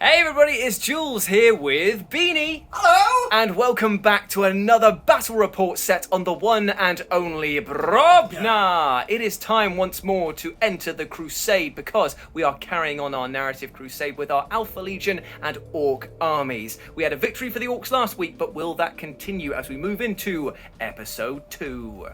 Hey everybody, it's Jules here with Beanie. Hello! And welcome back to another battle report set on the one and only Brobna. It is time once more to enter the Crusade because we are carrying on our narrative crusade with our Alpha Legion and Ork armies. We had a victory for the Orks last week, but will that continue as we move into episode 2?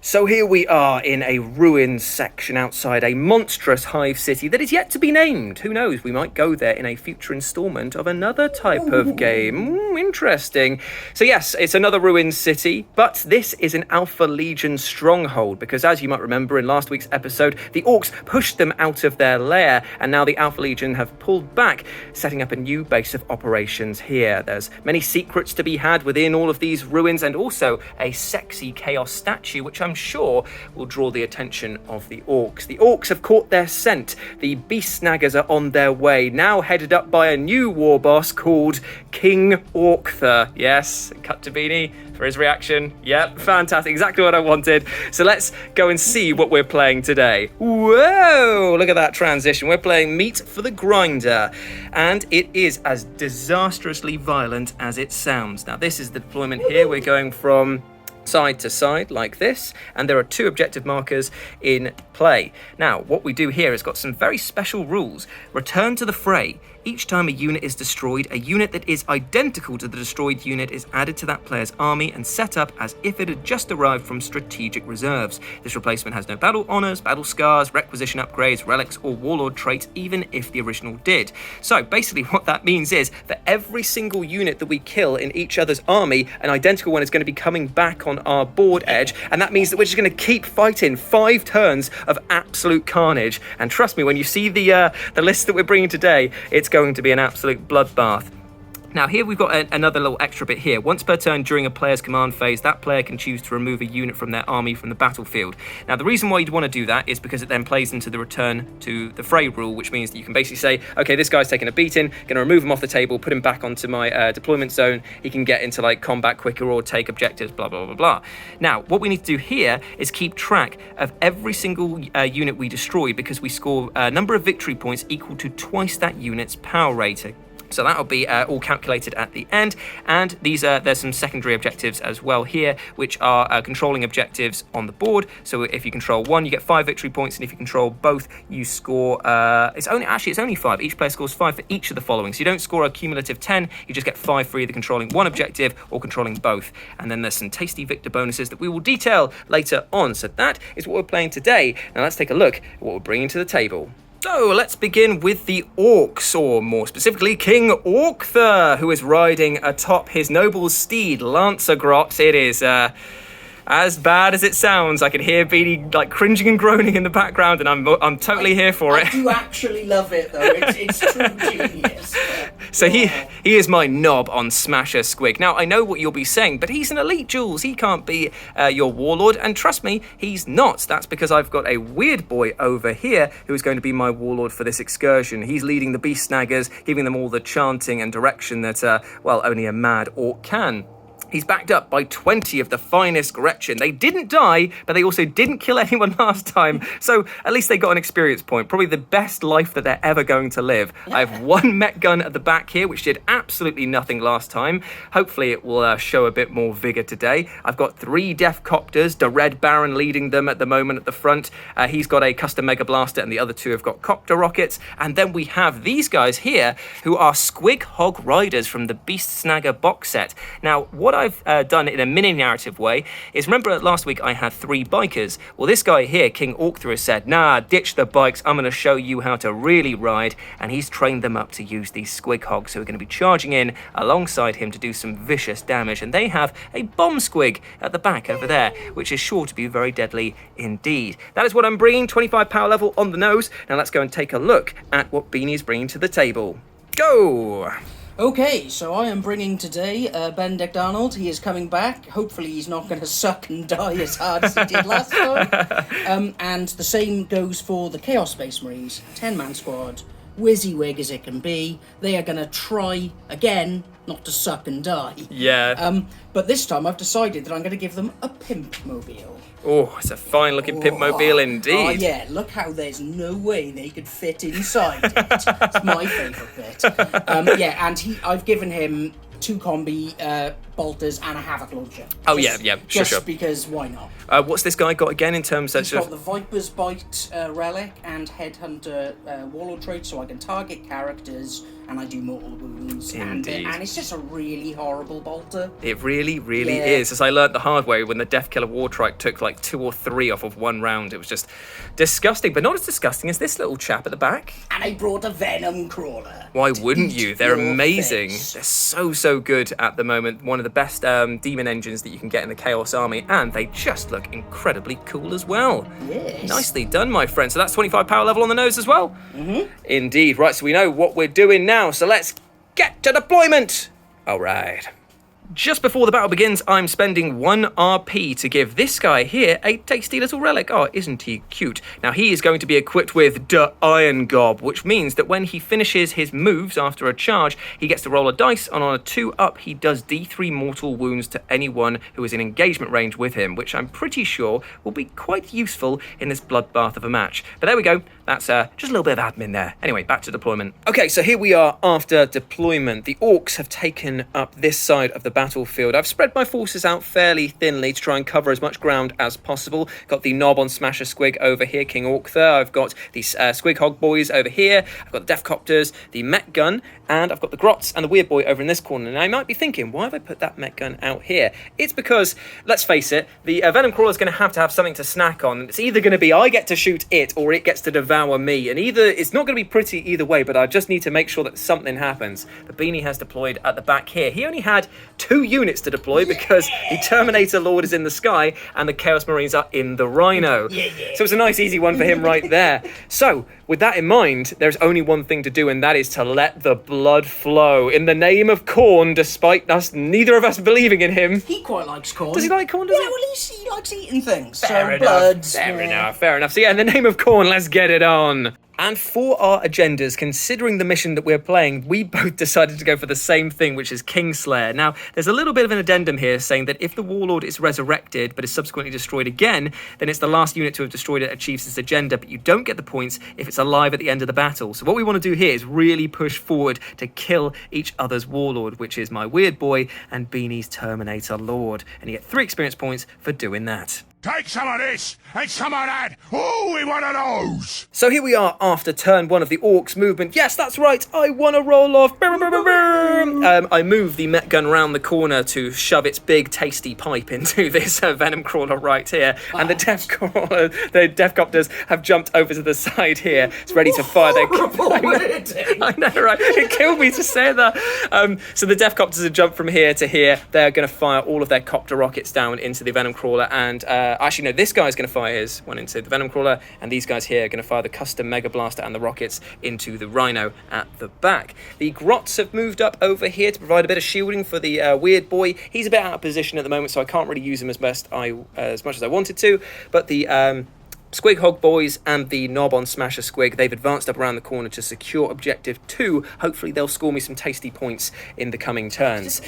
So here we are in a ruins section outside a monstrous hive city that is yet to be named. Who knows, we might go there in a future installment of another type of game. Interesting. So yes, it's another ruins city, but this is an Alpha Legion stronghold because as you might remember in last week's episode, the Orks pushed them out of their lair and now the Alpha Legion have pulled back, setting up a new base of operations here. There's many secrets to be had within all of these ruins and also a sexy chaos statue, which I'm sure will draw the attention of the Orks. The Orks have caught their scent. The beast snaggers are on their way, now headed up by a new war boss called King Ork-Thur. Yes, cut to Beanie for his reaction. Yep, fantastic, exactly what I wanted. So let's go and see what we're playing today. Whoa, look at that transition. We're playing Meat for the Grinder, and it is as disastrously violent as it sounds. Now this is the deployment here. We're going from side to side like this, and there are 2 objective markers in play. Now what we do here has got some very special rules. Return to the fray. Each time a unit is destroyed, a unit that is identical to the destroyed unit is added to that player's army and set up as if it had just arrived from strategic reserves. This replacement has no battle honours, battle scars, requisition upgrades, relics or warlord traits, even if the original did. So basically what that means is for every single unit that we kill in each other's army, an identical one is going to be coming back on our board edge, and that means that we're just going to keep fighting 5 turns of absolute carnage. And trust me, when you see the list that we're bringing today, it's going to be an absolute bloodbath. Now here we've got another little extra bit here. Once per turn during a player's command phase, that player can choose to remove a unit from their army from the battlefield. Now the reason why you'd want to do that is because it then plays into the return to the fray rule, which means that you can basically say, okay, this guy's taking a beating, going to remove him off the table, put him back onto my deployment zone, he can get into like combat quicker or take objectives, blah, blah, blah, blah. Now what we need to do here is keep track of every single unit we destroy because we score a number of victory points equal to twice that unit's power rating. So that'll be all calculated at the end, and there's some secondary objectives as well here, which are controlling objectives on the board. So if you control 1, you get 5 victory points, and if you control both, you score. It's only 5. Each player scores 5 for each of the following. So you don't score a cumulative 10. You just get 5 for either controlling one objective or controlling both. And then there's some tasty victor bonuses that we will detail later on. So that is what we're playing today. Now let's take a look at what we're bringing to the table. So let's begin with the Orks, or more specifically King Ork-Thur, who is riding atop his noble steed, Lance-A Grot. It is as bad as it sounds. I can hear Beanie like cringing and groaning in the background, and I'm totally here for it. I do actually love it though. It's true genius. So he is my knob on Smasha Squig. Now I know what you'll be saying, but he's an elite, Jules. He can't be your warlord, and trust me, he's not. That's because I've got a weird boy over here who is going to be my warlord for this excursion. He's leading the beast snaggers, giving them all the chanting and direction that only a mad orc can. He's backed up by 20 of the finest Gretchen. They didn't die, but they also didn't kill anyone last time. So at least they got an experience point. Probably the best life that they're ever going to live. I have 1 mech gun at the back here, which did absolutely nothing last time. Hopefully it will show a bit more vigor today. I've got 3 Death Copters, the Red Baron leading them at the moment at the front. He's got a custom Mega Blaster, and the other 2 have got Copter Rockets. And then we have these guys here, who are Squig Hog Riders from the Beast Snagger box set. Now, what I've done in a mini narrative way is, remember last week I had 3 bikers. Well, this guy here, King Ork-Thur, said, nah, ditch the bikes, I'm going to show you how to really ride, and he's trained them up to use these Squig Hogs, so we're going to be charging in alongside him to do some vicious damage, and they have a bomb squig at the back over there, which is sure to be very deadly indeed. That is what I'm bringing, 25 power level on the nose. Now let's go and take a look at what Beanie is bringing to the table. Go! Okay, so I am bringing today Benedict Arnold. He is coming back. Hopefully he's not going to suck and die as hard as he did last time. And the same goes for the Chaos Space Marines. 10-man squad. WYSIWYG as it can be. They are going to try, again, not to suck and die. Yeah. But this time I've decided that I'm going to give them a pimp mobile. Oh, it's a fine-looking pimp mobile indeed. Oh, yeah, look how there's no way they could fit inside it. It's my favourite bit. Yeah, and I've given him 2 combi bolters and a havoc launcher. Oh, yeah, sure. Just because, why not? What's this guy got again in terms of... He's got the Viper's Bite relic and Headhunter Warlord trait, so I can target characters and I do mortal wounds. Indeed. And it's just a really horrible bolter. It really, really is. As I learnt the hard way when the Deathkiller Wartrike took like 2 or 3 off of 1 round. It was just disgusting, but not as disgusting as this little chap at the back. And I brought a Venom Crawler. Why wouldn't you? They're amazing. Face. They're so good at the moment. One of the best demon engines that you can get in the Chaos Army, and they just look incredibly cool as well. Yes. Nicely done, my friend. So that's 25 power level on the nose as well? Indeed. Right, so we know what we're doing now, so let's get to deployment. All right. Just before the battle begins, I'm spending 1 RP to give this guy here a tasty little relic. Oh, isn't he cute? Now, he is going to be equipped with the Iron Gob, which means that when he finishes his moves after a charge, he gets to roll a dice, and on a 2-up, he does D3 mortal wounds to anyone who is in engagement range with him, which I'm pretty sure will be quite useful in this bloodbath of a match. But there we go. That's just a little bit of admin there. Anyway, back to deployment. Okay, so here we are after deployment. The Orks have taken up this side of the battlefield. I've spread my forces out fairly thinly to try and cover as much ground as possible. Got the knob on Smasha Squig over here, King Ork-Thur. I've got the Squig Hog boys over here. I've got the Deathcopters, the Met Gun, and I've got the Grots and the Weird Boy over in this corner. Now, you might be thinking, why have I put that Met Gun out here? It's because, let's face it, the Venom Crawler is going to have something to snack on. It's either going to be I get to shoot it or it gets to devour me. And it's not going to be pretty either way, but I just need to make sure that something happens. But Beanie has deployed at the back here. He only had 2 units to deploy because the Terminator Lord is in the sky and the Chaos Marines are in the Rhino. So it's a nice easy one for him right there. So with that in mind, there's only one thing to do, and that is to let the blood flow in the name of Khorne, despite neither of us believing in him. He quite likes Khorne. Does he like Khorne? Yeah, well, he likes eating things. Fair enough. Fair enough. So yeah, in the name of Khorne, let's get it on. And for our agendas, considering the mission that we're playing, we both decided to go for the same thing, which is Kingslayer. Now, there's a little bit of an addendum here saying that if the Warlord is resurrected but is subsequently destroyed again, then it's the last unit to have destroyed it achieves this agenda, but you don't get the points if it's alive at the end of the battle. So what we want to do here is really push forward to kill each other's Warlord, which is my Weird Boy and Beanie's Terminator Lord. And you get 3 experience points for doing that. Take some of this and some of that. Oh, we want of those. So here we are after turn 1 of the Orks movement. Yes, that's right. I want to roll off. I move the Met Gun round the corner to shove its big tasty pipe into this Venom Crawler right here. And the Deathcopters have jumped over to the side here. It's ready to fire their... I know, right? It killed me to say that. So the Deathcopters have jumped from here to here. They're going to fire all of their copter rockets down into the Venom Crawler, and actually, no, this guy's going to fire his one into the Venom Crawler, and these guys here are going to fire the custom Mega Blaster and the rockets into the Rhino at the back. The Grots have moved up over here to provide a bit of shielding for the Weird Boy. He's a bit out of position at the moment, so I can't really use him as much as I wanted to, but the Squig Hog boys and the knob on Smasha Squig, they've advanced up around the corner to secure objective 2. Hopefully they'll score me some tasty points in the coming turns.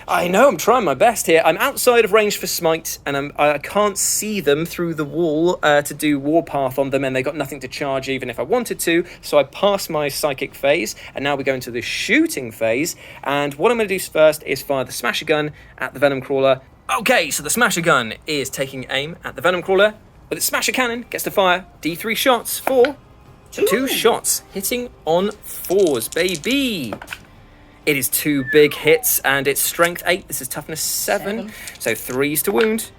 I know, I'm trying my best here. I'm outside of range for Smite, and I can't see them through the wall to do Warpath on them, and they got nothing to charge even if I wanted to, so I passed my Psychic phase, and now we go into the shooting phase, and what I'm going to do first is fire the Smasher Gun at the Venom Crawler. Okay, so the Smasher Gun is taking aim at the Venom Crawler, but the Smasher Cannon gets to fire D3 shots for 2 shots, hitting on 4s, baby. It is 2 big hits, and it's strength 8. This is toughness 7. So 3s to wound.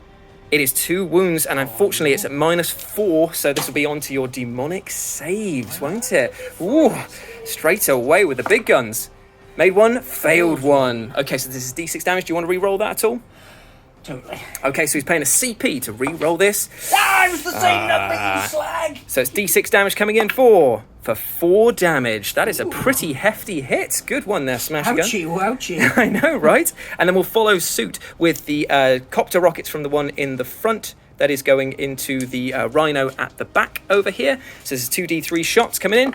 It is 2 wounds, and unfortunately it's at -4, so this will be onto your demonic saves, won't it? Ooh, straight away with the big guns. Made 1, failed 1. Okay, so this is D6 damage. Do you want to re-roll that at all? Totally. Okay, so he's paying a CP to re-roll this. Ah, it was the same number, you slag! So it's D6 damage coming in for 4 damage. That is a pretty hefty hit. Good one there, Smash Gun. Ouchie. I know, right? And then we'll follow suit with the copter rockets from the one in the front that is going into the Rhino at the back over here. So this is 2d3 shots coming in.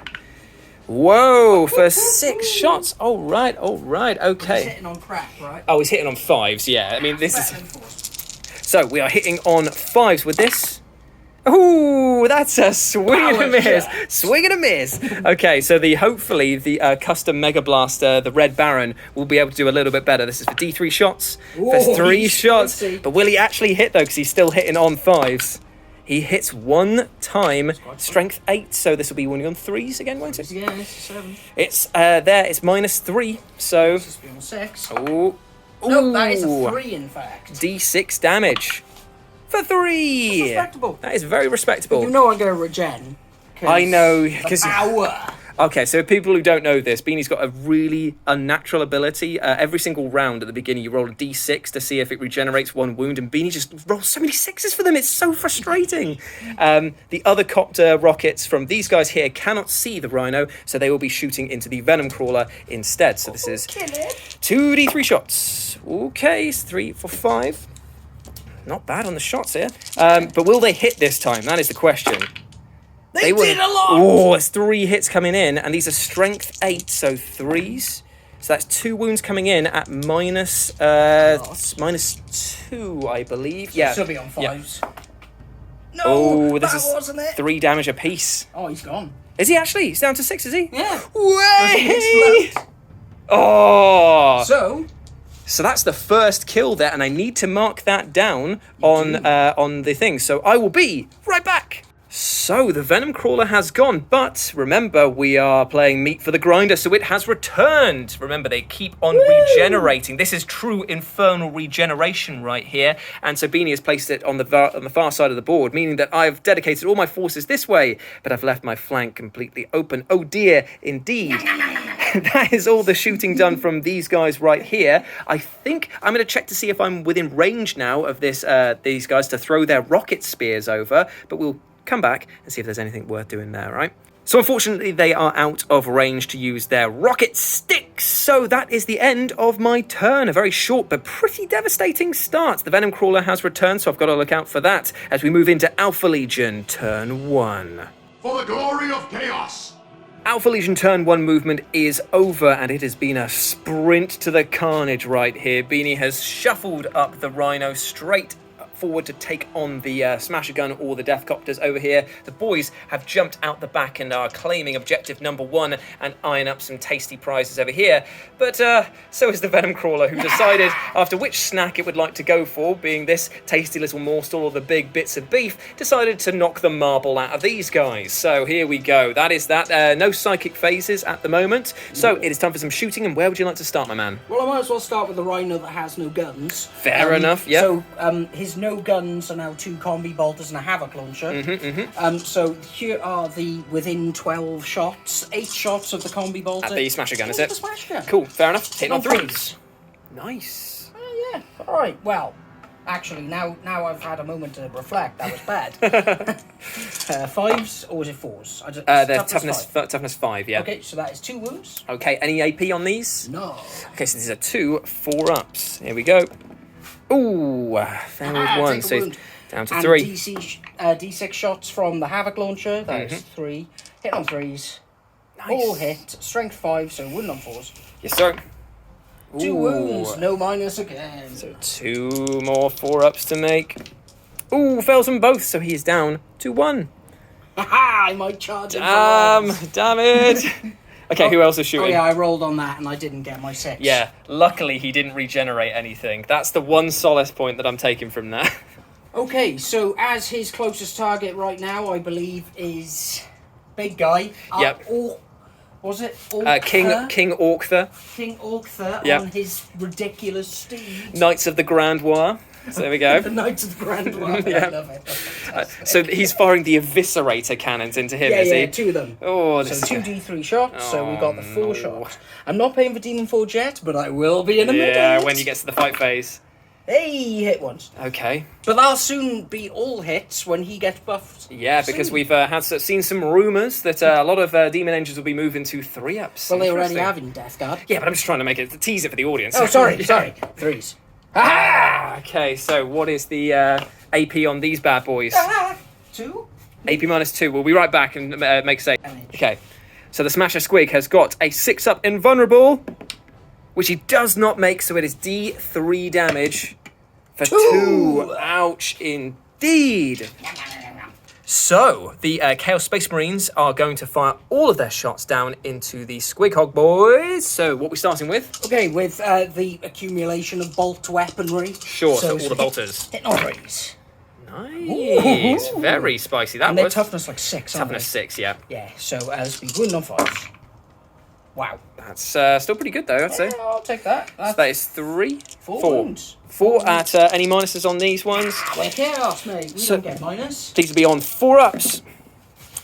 Whoa, for 6 shots. All right, He's okay. hitting on crack, right? Oh, he's hitting on 5s, yeah. I mean, this Better is... than 4s. So, we are hitting on 5s with this. Ooh, that's a swing and a miss. Swing and a miss. Okay, so hopefully the custom Mega Blaster, the Red Baron, will be able to do a little bit better. This is for D3 shots, for 3 he's shots. spicy. But will he actually hit, though, because he's still hitting on 5s? He hits 1 time, strength 8, so this will be winning on 3s again, won't it? Yeah, it's a 7. It's it's -3, so... This will be on 6. Ooh. No, that is a Ooh. 3, in fact. D6 damage. For 3! That's respectable. That is very respectable. You know I'm going to regen. I know, because... Power. Okay, so people who don't know this, Beanie's got a really unnatural ability. Every single round at the beginning, you roll a d6 to see if it regenerates 1 wound, and Beanie just rolls so many 6s for them. It's so frustrating. The other copter rockets from these guys here cannot see the Rhino, so they will be shooting into the Venom Crawler instead. So this is 2d3 shots. Okay, it's 3 for 5. Not bad on the shots here. But will they hit this time? That is the question. They did a lot! Oh, it's 3 hits coming in, and these are strength 8, so 3s. So that's 2 wounds coming in at -2, I believe. Yeah. Should be on 5s. No, Oh, this that is wasn't it. 3 damage apiece. Oh, he's gone. Is he actually? He's down to 6, is he? Yeah. Way! Oh! So, that's the first kill there, and I need to mark that down on the thing. So I will be right back. So the Venom Crawler has gone, but remember, we are playing Meat for the Grinder, so it has returned. Remember, they keep on regenerating. This is true infernal regeneration right here. And so Beanie has placed it on the far side of the board, meaning that I've dedicated all my forces this way, but I've left my flank completely open. Oh dear, indeed. That is all the shooting done from these guys right here. I think I'm going to check to see if I'm within range now of these guys to throw their rocket spears over, but we'll come back and see if there's anything worth doing there, right? So unfortunately, they are out of range to use their rocket sticks. So that is the end of my turn. A very short but pretty devastating start. The Venom Crawler has returned, so I've got to look out for that as we move into Alpha Legion, turn 1. For the glory of chaos! Alpha Legion turn 1 movement is over, and it has been a sprint to the carnage right here. Beanie has shuffled up the Rhino straight forward to take on the Smasha gun or the Death Copters over here. The boys have jumped out the back and are claiming objective number 1 and eyeing up some tasty prizes over here. But so is the Venom Crawler, who decided after which snack it would like to go for, being this tasty little morsel or the big bits of beef, decided to knock the marble out of these guys. So here we go. That is that. No psychic phases at the moment. So it is time for some shooting, and where would you like to start, my man? well, I might as well start with the Rhino that has no guns. Fair enough, yeah. So, his no guns are now 2 combi bolters and a havoc launcher. So here are the within 12 shots, 8 shots of the combi bolter. At the Smasha gun, is it? The Smasha gun. Cool, fair enough. Hitting on on 3s. Nice. Oh, yeah. All right. Well, actually, now I've had a moment to reflect. That was bad. 5s or was it 4s? They're toughness 5, yeah. Okay, so that is 2 wounds. Okay, any AP on these? No. Okay, so these are 2 4-ups. Here we go. Ooh, fair with 1, take a so wound. down to And 3. D6 shots from the havoc launcher. That is 3. Hit on 3s. All hit. Strength 5, so wound on 4s. Yes, sir. 2 wounds, no minus again. So 2 more 4-ups to make. Ooh, fails them both, so he is down to 1. Haha, I might charge him. Damn it. Okay, who else is shooting? Oh yeah, I rolled on that and I didn't get my 6. Yeah, luckily he didn't regenerate anything. That's the one solace point that I'm taking from that. Okay, so as his closest target right now, I believe, is big guy. Yep. Was it Ork-Thur? King Ork-Thur. King Ork-Thur Yep. on his ridiculous steed. Knights of the Grand War. So there we go. The Knights of the Grand Line. Yeah. I love it. So he's firing the Eviscerator cannons into him, is he? 2 of them. Oh, So this is 2 D3 shots, so we got the 4 no. shots. I'm not paying for Demon Forge yet, but I will be in a minute. Yeah, when he gets to the fight phase. Hey, he hit once. Okay. But that'll soon be all hits when he gets buffed. Yeah, because Soon. we've seen some rumours that a lot of Demon Engines will be moving to 3-ups. Well, they already Interesting. have in Death Guard. Yeah, but I'm just trying to make it, tease it for the audience. Oh, sorry, Yeah. sorry. 3s. Okay, so what is the AP on these bad boys? 2? AP -2. We'll be right back and make a save. Damage. Okay. So the Smasha Squig has got a 6-up invulnerable, which he does not make, so it is D3 damage for 2. Ouch, indeed. So, the Chaos Space Marines are going to fire all of their shots down into the Squig Hog boys. So, what are we starting with? Okay, with the accumulation of bolt weaponry. Sure, so all the bolters. Hit on 3s. Nice. Ooh. Very spicy, that And their was. toughness like 6, aren't Toughness they? 6, yeah. Yeah, so this will be wound on 5. Wow. That's still pretty good, though, I'd say. Yeah, I'll take that. So that is 3, 4 4. wounds. 4 at any minuses on these ones. We're chaos, mate. We don't get minus. These will be on 4-ups.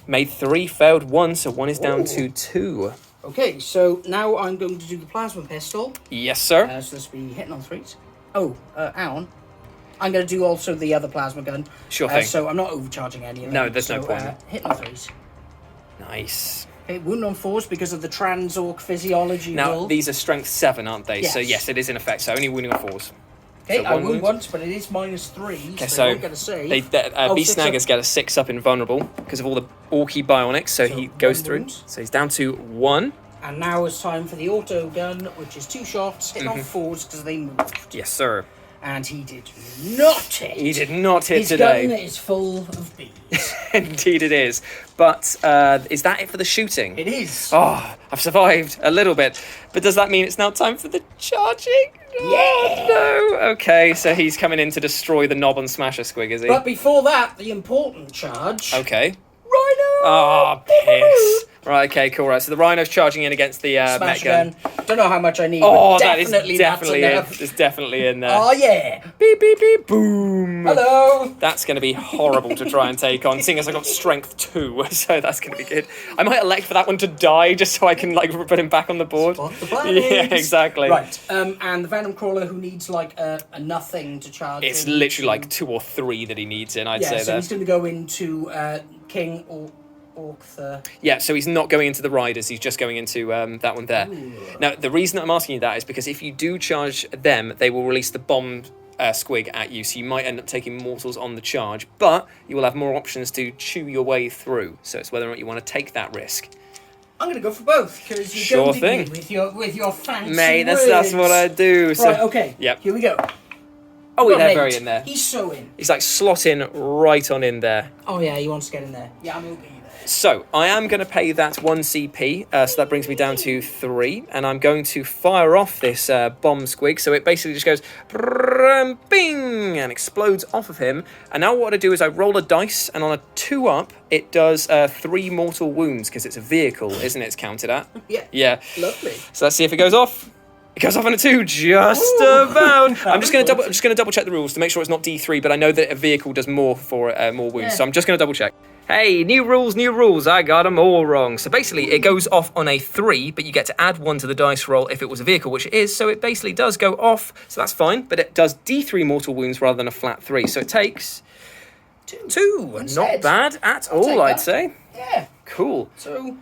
Made 3, failed 1, so 1 is down to 2. Okay, so now I'm going to do the plasma pistol. Yes, sir. So this will be hitting on 3s. Oh, Alan. I'm going to do also the other plasma gun. Sure thing. So I'm not overcharging any of them. No, there's no point. Hitting on 3s. Nice. Okay, wound on 4s because of the trans-orc physiology Now, rule. these are strength 7, aren't they? So, Yes. yes, it is in effect. So, only wounding on 4s. Okay, So I one wound wound. once, but it is minus 3, Okay, so so I won't get a save. Beast 6 up. Snaggers get a 6-up invulnerable because of all the Orky bionics, so he goes one through. wound. So, he's down to 1. And now it's time for the auto gun, which is 2 shots, hitting on 4s because they moved. Yes, sir. And he did not hit. He did not hit His today. gun is full of bees. Indeed, it is. But is that it for the shooting? It is. Oh, I've survived a little bit. But does that mean it's now time for the charging? Yeah. No. Okay, so he's coming in to destroy the knob on Smasha Squig, is he? But before that, the important charge. Okay. Rhino! Oh, piss. Right, okay, cool. Right, so the Rhino's charging in against the Met Smash gun. gun. Don't know how much I need, Oh, but that is definitely definitely that's in. enough. It's definitely in there. Oh, yeah. Beep, beep, beep, boom. Hello. That's going to be horrible to try and take on, seeing as I got strength 2, so that's going to be good. I might elect for that one to die just so I can like put him back on the board. Spot the blades. Yeah, exactly. Right, and the Venom Crawler who needs like a nothing to charge. It's in literally to- like 2 or 3 that he needs in, I'd yeah, say so there. he's going to go into King or Ork-Thur. Yeah, so he's not going into the riders, he's just going into that one there. Now, the reason that I'm asking you that is because if you do charge them, they will release the bomb squig at you, so you might end up taking mortals on the charge, but you will have more options to chew your way through, so it's whether or not you want to take that risk. I'm going to go for both, because you're Sure going thing. with your fancy Mate, that's words. what I do. So. Right, okay, Yep. here we go. Oh, Well, they're mate, very in there. He's so in. He's like slotting right on in there. Oh yeah, he wants to get in there. Yeah, I'm okay there. So, I am going to pay that 1 CP, so that brings me down to 3, and I'm going to fire off this bomb squig, so it basically just goes brrrm, bing, and explodes off of him. And now what I do is I roll a dice, and on a 2-up, it does 3 mortal wounds, because it's a vehicle, isn't it? It's counted at. Yeah. Yeah. Lovely. So let's see if it goes off. It goes off on a 2, just Ooh. about. I'm just going to double check the rules to make sure it's not D3, but I know that a vehicle does more for more wounds, Yeah. so I'm just going to double check. Hey, new rules. I got them all wrong. So basically, it goes off on a 3, but you get to add 1 to the dice roll if it was a vehicle, which it is. So it basically does go off, so that's fine. But it does D3 mortal wounds rather than a flat 3. So it takes 2. Instead. Not bad at I'll take all, I'd that. say. Yeah. Cool. So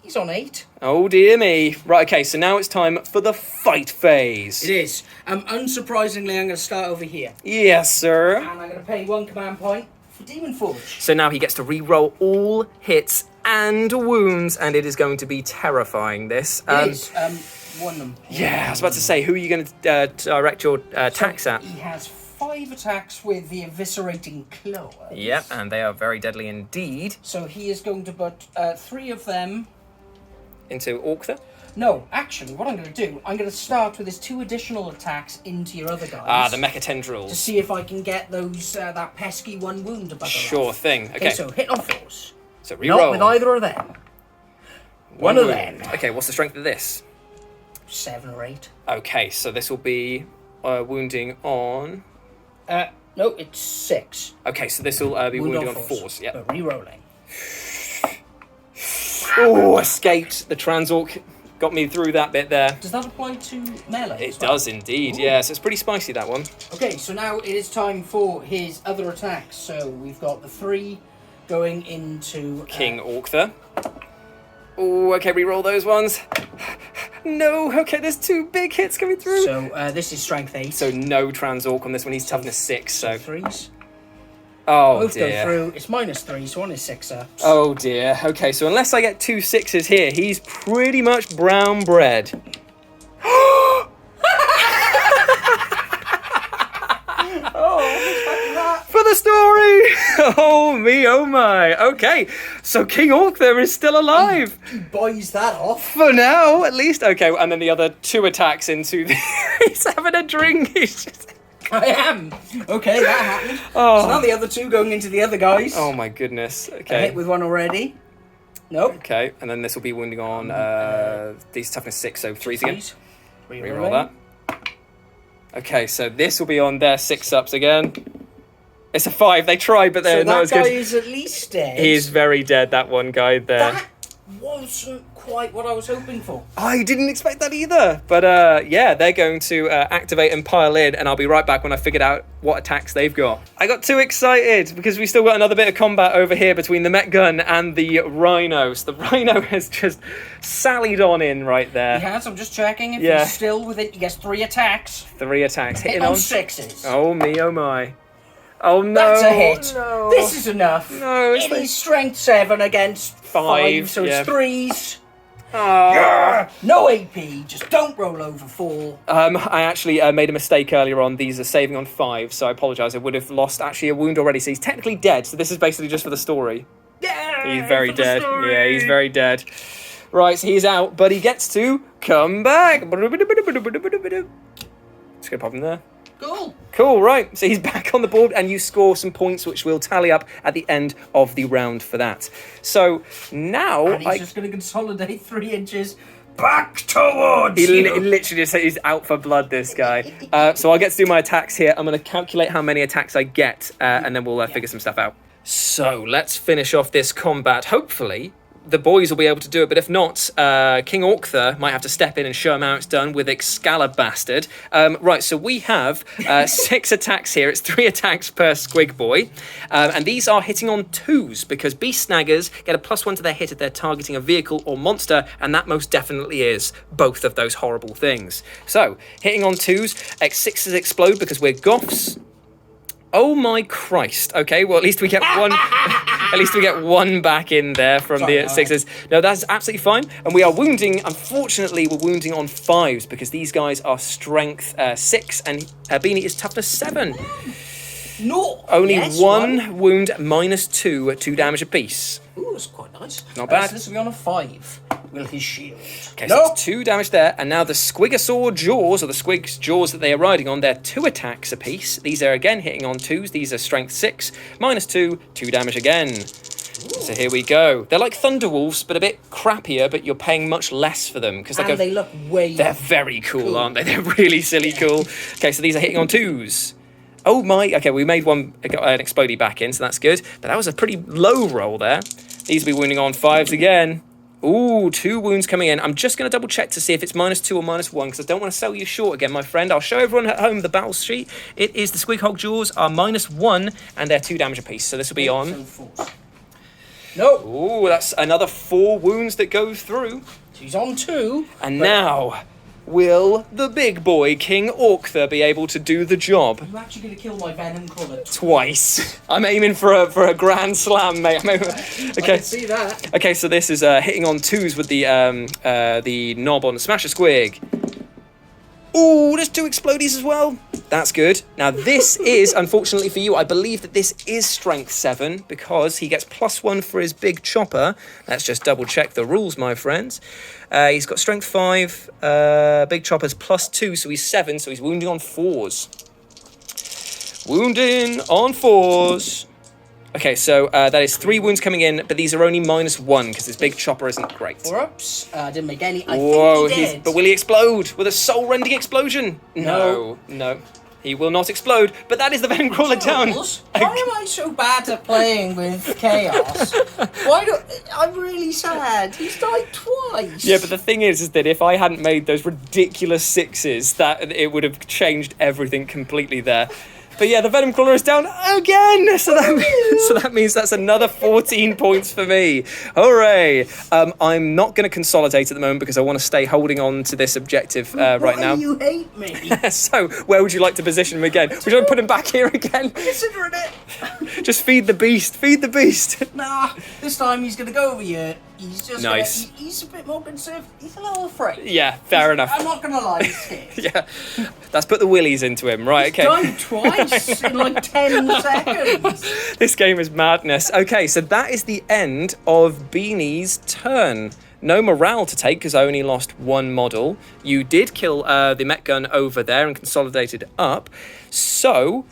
he's on 8. Oh dear me. Right, okay, so now it's time for the fight phase. It is. Unsurprisingly, I'm going to start over here, Yes, sir. and I'm going to pay 1 command point for Demon Forge. So now he gets to re-roll all hits and wounds, and it is going to be terrifying, this. It is. One of them. Yeah, I was about to say, who are you going to direct your attacks at? He has 5 attacks with the eviscerating claws. Yep, and they are very deadly indeed. So he is going to put 3 of them. Into Ork-Thur. No, actually, what I'm going to do, I'm going to start with his 2 additional attacks into your other guys. Ah, the mecha to tendrils. see if I can get those that pesky 1 wound to bugger Sure off. thing. Okay, Okay, so hit on 4s. so re-roll. Not with either of them. One of them. Okay, what's the strength of this? 7 or 8. Okay, so this will be wounding on... No, it's 6. Okay, so this will be Wound wounding on fours. 4s. Yep. But re-rolling. Oh, escaped. The Transorc got me through that bit there. Does that apply to melee? It as well? does indeed, Ooh. yeah. So it's pretty spicy, that one. Okay, so now it is time for his other attacks. So we've got the 3 going into King Ork-Thur. Oh, okay, re-roll those ones. No, okay, there's 2 big hits coming through. So this is strength 8. So no Transorc on this one. He's toughness 6, so... 3s. Oh, Both dear. go through. It's -3, so one is 6-ups. Oh, dear. Okay, so unless I get 2 6s here, he's pretty much brown bread. For the story! Oh me, oh my. Okay, so King Ork-Thur is still alive. He buys that off. For now, at least. Okay, and then the other 2 attacks into the... He's having a drink. He's just... I am. Okay, that happened. Oh. So now the other 2 going into the other guys. Oh my goodness. I Okay. hit with one already. Nope. Okay, and then this will be wounding on these toughness 6, so 3s again. Reroll that. Okay, so this will be on their 6-ups again. It's a 5. They tried, but they're So not that as guy good. is at least dead. He is very dead, that one guy there. That wasn't quite what I was hoping for. I didn't expect that either. But yeah, they're going to activate and pile in, and I'll be right back when I figured out what attacks they've got. I got too excited because we still got another bit of combat over here between the Met Gun and the Rhino. So the Rhino has just sallied on in right there. He has, I'm just checking if Yeah. he's still with it. He gets 3 attacks. 3 attacks. Hit Hitting on on. 6s. Oh me, oh my. Oh no. That's a hit. No. This is enough. No, it's It like- is strength 7 against 5, so yeah. it's 3s. Ah. No AP, just don't roll over 4. I actually made a mistake earlier on. These are saving on 5, so I apologise. I would have lost actually a wound already. So he's technically dead. So this is basically just for the story. Yeah, He's very for the dead. story. Yeah, he's very dead. Right, so he's out, but he gets to come back. Just gonna pop him there. Cool. Cool, right. So he's back on the board, and you score some points, which will tally up at the end of the round for that. So now And he's just going to consolidate 3 inches back towards He you. literally just he's out for blood, this guy. So I'll get to do my attacks here. I'm going to calculate how many attacks I get, and then we'll figure some stuff out. So let's finish off this combat. Hopefully, the boys will be able to do it, but if not, King Ork-Thur might have to step in and show him how it's done with Excalibur Bastard. Right, so we have 6 attacks here. It's 3 attacks per Squig Boy. And these are hitting on 2s, because Beast Snaggers get a +1 to their hit if they're targeting a vehicle or monster, and that most definitely is both of those horrible things. So, hitting on 2s, X6s explode because we're Goffs. Oh my Christ. Okay, well at least we get one at least we get one back in there from the 6s. No, that's absolutely fine. And we are wounding, unfortunately we're wounding on 5s because these guys are strength 6 and Beanie is toughness 7. No. Only Yes, one wound -2, 2 damage apiece. Ooh, that's quite nice. Not bad. So this will be on a 5. Will his shield. Okay, so it's 2 damage there, and now the Squigosaur jaws, or the Squig's jaws that they are riding on, they're 2 attacks apiece. These are again hitting on 2s. These are strength 6, -2, 2 damage again. Ooh. So here we go. They're like Thunderwolves, but a bit crappier, but you're paying much less for them. Because And they look way... They're very cool, aren't they? They're really silly cool. Okay, so these are hitting on 2s. Oh my, okay, we made one, got an explodey back in, so that's good. But that was a pretty low roll there. These will be wounding on 5s again. Ooh, 2 wounds coming in. I'm just going to double check to see if it's -2 or -1, because I don't want to sell you short again, my friend. I'll show everyone at home the battle sheet. It is the Squig Hog Jaws are -1, and they're 2 damage apiece. So this will be on... No. Ooh, that's another 4 wounds that go through. He's on 2. And now... will the big boy, King Ork-Thur, be able to do the job? I'm actually going to kill my Venom Crawler Twice. I'm aiming for a grand slam, mate. Okay. I can see that. Okay, so this is hitting on 2s with the knob on Smasha Squig. Ooh, there's 2 explodies as well. That's good. Now this is, unfortunately for you, I believe that this is strength 7 because he gets +1 for his big chopper. Let's just double check the rules, my friends. He's got strength 5, big chopper's +2, so he's 7, so he's wounding on 4s. Wounding on 4s. Okay, so that is 3 wounds coming in, but these are only -1 because his big chopper isn't great. 4-ups. Didn't make any. I Whoa, think he did. but will he explode with a soul-rending explosion? No. He will not explode, but that is the Venom Crawler down. Why am I so bad at playing with chaos? I'm really sad. He's died twice. Yeah, but the thing is that if I hadn't made those ridiculous 6s, that it would have changed everything completely there. But yeah, the Venom Crawler is down again. So that means that's another 14 points for me. Hooray. I'm not going to consolidate at the moment because I want to stay holding on to this objective right now. Why you hate me? So, where would you like to position him again? Would you like to put him back here again? Considering it. Just feed the beast. Feed the beast. Nah, this time he's going to go over here. He's just Nice. he's a bit more conservative. He's a little afraid. Yeah, fair enough. I'm not going to lie, he's scared. Yeah. Let's put the willies into him. Right, okay. Died twice in like 10 seconds. This game is madness. Okay, so that is the end of Beanie's turn. No morale to take because I only lost one model. You did kill the Met Gun over there and consolidated up. So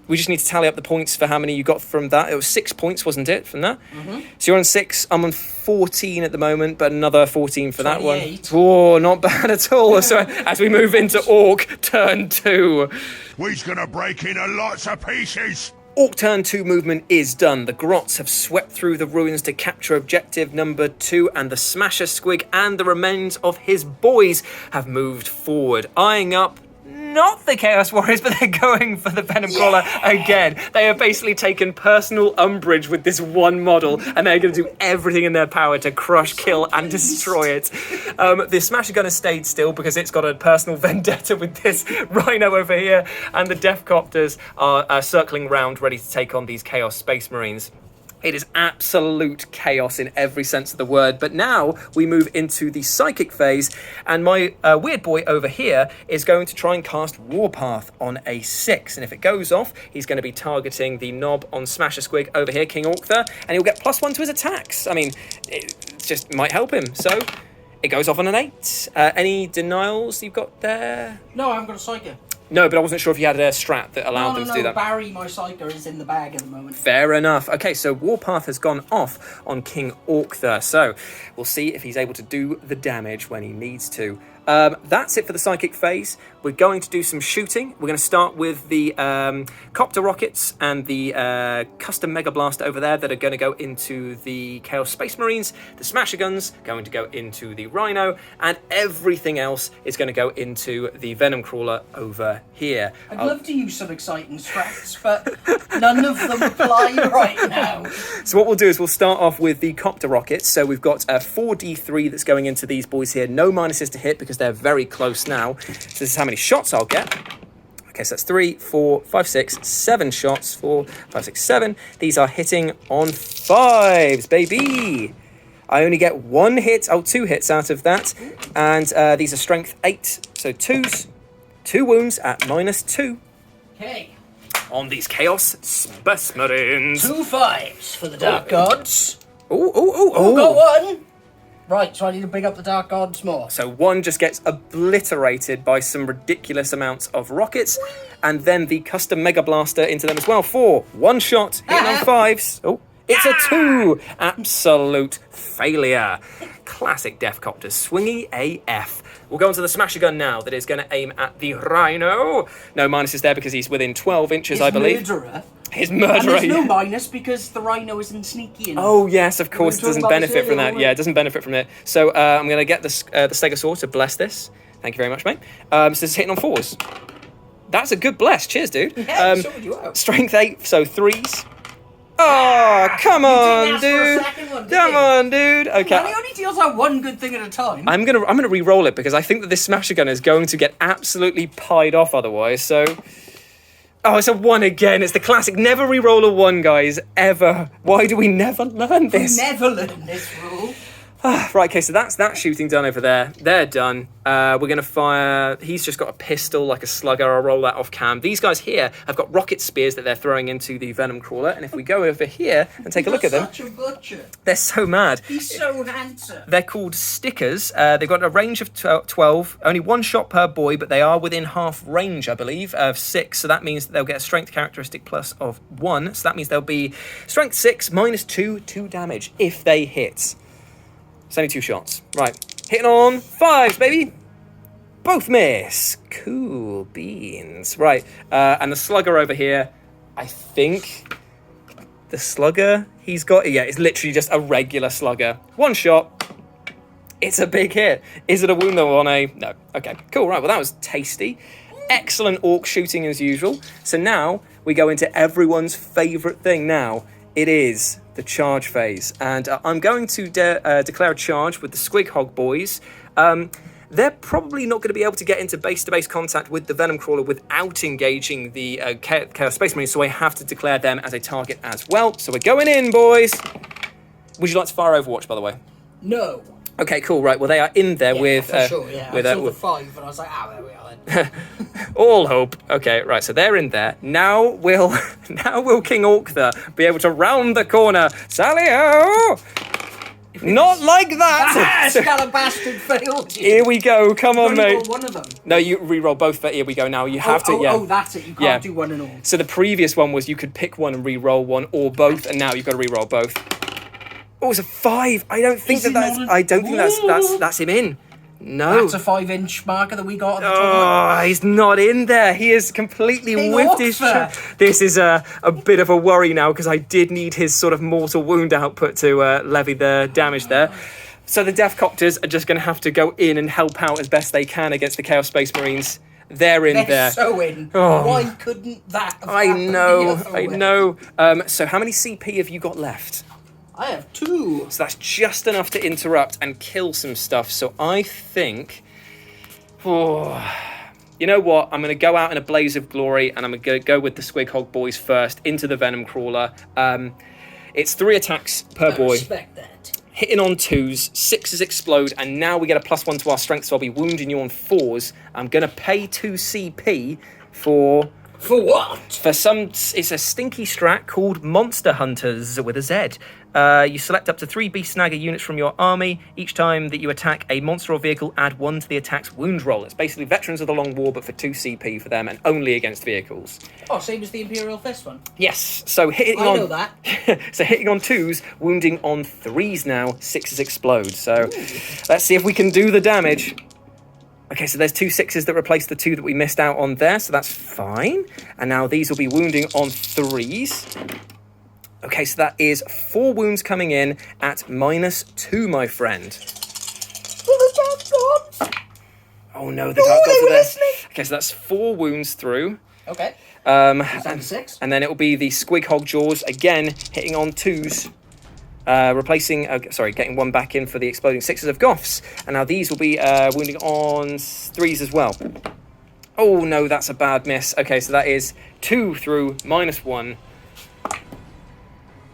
we just need to tally up the points for how many you got from that. It was 6 points, wasn't it, from that? Mm-hmm. So you're on 6. I'm on 14 at the moment, but another 14 for 28. that one. Oh, not bad at all. So as we move into Ork turn 2. We's gonna break into lots of pieces. Ork turn 2 movement is done. The Grots have swept through the ruins to capture objective number 2, and the Smasha Squig and the remains of his boys have moved forward, eyeing up not the Chaos Warriors, but they're going for the Venom Crawler again. They have basically taken personal umbrage with this one model, and they're going to do everything in their power to crush, kill, and destroy it. The Smasher Gun has stayed still because it's got a personal vendetta with this Rhino over here, and the Death Copters are circling round, ready to take on these Chaos Space Marines. It is absolute chaos in every sense of the word. But now we move into the psychic phase, and my weird boy over here is going to try and cast Warpath on a 6. And if it goes off, he's going to be targeting the knob on Smasha Squig over here, King Ork-Thur, and he'll get +1 to his attacks. I mean, it just might help him. So it goes off on an 8. Any denials you've got there? No, I haven't got a Psyker. No, but I wasn't sure if you had a strat that allowed them to do that. Barry, my Psyker, is in the bag at the moment. Fair enough. Okay, so Warpath has gone off on King Ork-Thur, so we'll see if he's able to do the damage when he needs to. That's it for the psychic phase. We're going to do some shooting. We're going to start with the copter rockets and the custom mega blast over there that are going to go into the Chaos Space Marines. The Smasher Guns going to go into the Rhino, and everything else is going to go into the Venom Crawler over here. I'd love to use some exciting strats, but none of them apply right now. So what we'll do is we'll start off with the copter rockets. So we've got a 4d3 that's going into these boys here. No minuses to hit because they're very close now. So this is how many shots I'll get. Okay, so that's 3, 4, 5, 6, 7 shots. 4, 5, 6, 7. These are hitting on 5s, baby. I only get 1 hit, 2 hits out of that. And these are strength 8, so 2s. 2 wounds at -2. Okay. On these Chaos Space Marines. 2 5s for the Dark Gods. Oh, Got 1. Right, so I need to bring up the Dark Gods more. So 1 just gets obliterated by some ridiculous amounts of rockets, and then the custom Mega Blaster into them as well. 4, 1 shot, hitting on 5s. Oh, it's a 2. Absolute failure. Classic Death Copters, swingy AF. We'll go on to the Smasher Gun now, that is going to aim at the Rhino. No minuses there because he's within 12 inches, I believe. His murderer. And there's no minus because the Rhino isn't sneaky enough. Oh, yes, of course. It doesn't benefit from that. Yeah, it doesn't benefit from it. So I'm going to get the Stegosaur to bless this. Thank you very much, mate. So this is hitting on 4s. That's a good bless. Cheers, dude. Yeah, sorted you out. Strength 8, so 3s. Oh, come on, dude. Come on, dude. Okay. And he only deals out 1 good thing at a time. I'm gonna re-roll it because I think that this Smasher Gun is going to get absolutely pied off otherwise, so... Oh, it's a 1 again. It's the classic. Never re-roll a 1, guys. Ever. Why do we never learn this? We never learn this rule. Right, okay, so that's that shooting done over there. They're done. We're going to fire... He's just got a pistol, like a slugger. I'll roll that off cam. These guys here have got rocket spears that they're throwing into the Venom Crawler. And if we go over here and take a look at them... Such a butcher. They're so mad. He's so handsome. They're called stickers. They've got a range of 12. Only 1 shot per boy, but they are within half range, I believe, of 6. So that means they'll get a strength characteristic plus of 1. So that means they'll be strength 6 -2, 2 damage if they hit. It's only 2 shots. Right. Hitting on 5s, baby. Both miss. Cool beans. Right. And the slugger over here, I think the slugger he's got... Yeah, it's literally just a regular slugger. 1 shot. It's a big hit. Is it a wound though on a... No. Okay. Cool. Right. Well, that was tasty. excellent orc shooting as usual. So now we go into everyone's favourite thing now. It is the charge phase. And I'm going to declare a charge with the Squig Hog boys. They're probably not going to be able to get into base-to-base contact with the Venom Crawler without engaging the Chaos Space Marines, so I have to declare them as a target as well. So we're going in, boys. Would you like to fire Overwatch, by the way? No. Okay, cool. Right. Well, they are in there with. For sure. Yeah. I saw the 5, and I was like, there we are. Then. All hope. Okay, right. So they're in there. Now will King Ork-Thur be able to round the corner? Sally-o! Not like that! Scalabastard failed you. Here we go. Come on, mate. Roll one of them. No, you re-roll both, but here we go now. You have to, yeah. Oh, that's it. You can't do one and all. So the previous one was you could pick one and re-roll one or both, and now you've got to re-roll both. Oh, it's a 5. I don't think that's him in. No. That's a 5-inch marker that we got at the top. Oh, he's not in there. He is completely whiffed his shot. This is a bit of a worry now because I did need his sort of mortal wound output to levy the damage there. So the Deathcopters are just going to have to go in and help out as best they can against the Chaos Space Marines. They're in there. They're so in. Oh. Why couldn't that have happened I know. So how many CP have you got left? I have 2. So that's just enough to interrupt and kill some stuff. So I think... you know what? I'm going to go out in a blaze of glory and I'm going to go with the Squig Hog boys first into the Venom Crawler. It's 3 attacks per boy. Respect that. Hitting on 2s, 6s explode, and now we get a +1 to our strength, so I'll be wounding you on 4s. I'm going to pay 2 CP for... For what? For some... It's a stinky strat called Monster Hunters with a Z. You select up to 3 Beast Snagger units from your army. Each time that you attack a monster or vehicle, add 1 to the attack's wound roll. It's basically Veterans of the Long War, but for 2 CP for them, and only against vehicles. Oh, same as the Imperial Fist one? Yes. So hitting I know that. So hitting on 2s, wounding on 3s now, 6s explode. So let's see if we can do the damage. Okay, so there's 2 6s that replace the 2 that we missed out on there, so that's fine. And now these will be wounding on 3s. Okay, so that is 4 wounds coming in at -2, my friend. Oh no, the Dark Gods are there. Listening. Okay, so that's 4 wounds through. Okay. And 6. And then it will be the Squig Hog Jaws, again, hitting on 2s. Getting 1 back in for the exploding 6s of Goffs. And now these will be wounding on 3s as well. Oh no, that's a bad miss. Okay, so that is 2 through, -1.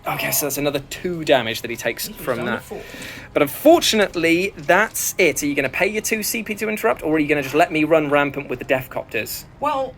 Okay, so that's another 2 damage that he takes from that. 4. But unfortunately, that's it. Are you going to pay your 2 CP to interrupt, or are you going to just let me run rampant with the Deathcopters? Well,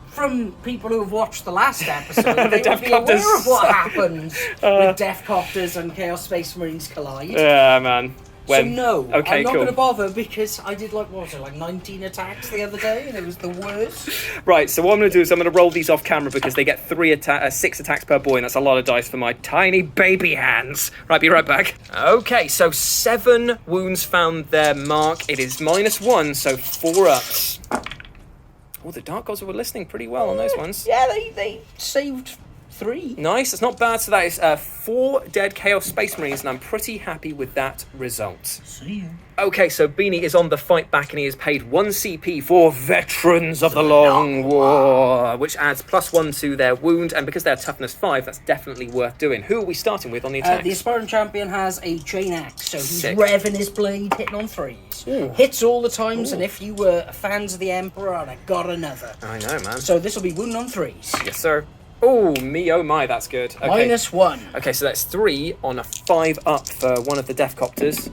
from people who have watched the last episode, they would be aware of what happens with Deathcopters and Chaos Space Marines collide. Yeah, man. So no, okay, I'm not cool. going to bother because I did like 19 attacks the other day and it was the worst. Right, so what I'm going to do is I'm going to roll these off camera because they get 6 attacks per boy, and that's a lot of dice for my tiny baby hands. Right, be right back. Okay, so 7 wounds found their mark. It is -1, so 4 ups. Oh, the Dark Gods were listening pretty well on those ones. Yeah, they saved 3. Nice, that's not bad. So that is 4 dead Chaos Space Marines, and I'm pretty happy with that result. See you. Okay, so Beanie is on the fight back, and he has paid 1 CP for Veterans of the Long War, which adds +1 to their wound, and because they're toughness 5, that's definitely worth doing. Who are we starting with on the attack? The Aspiring Champion has a chain axe, so he's Sick. revving his blade, hitting on 3s. Ooh. Hits all the times, and if you were fans of the Emperor, I'd have got another. I know, man. So this will be wounding on 3s. Yes, sir. Oh, me, oh my, that's good. Okay. -1. Okay, so that's 3 on a 5 up for one of the Deathcopters.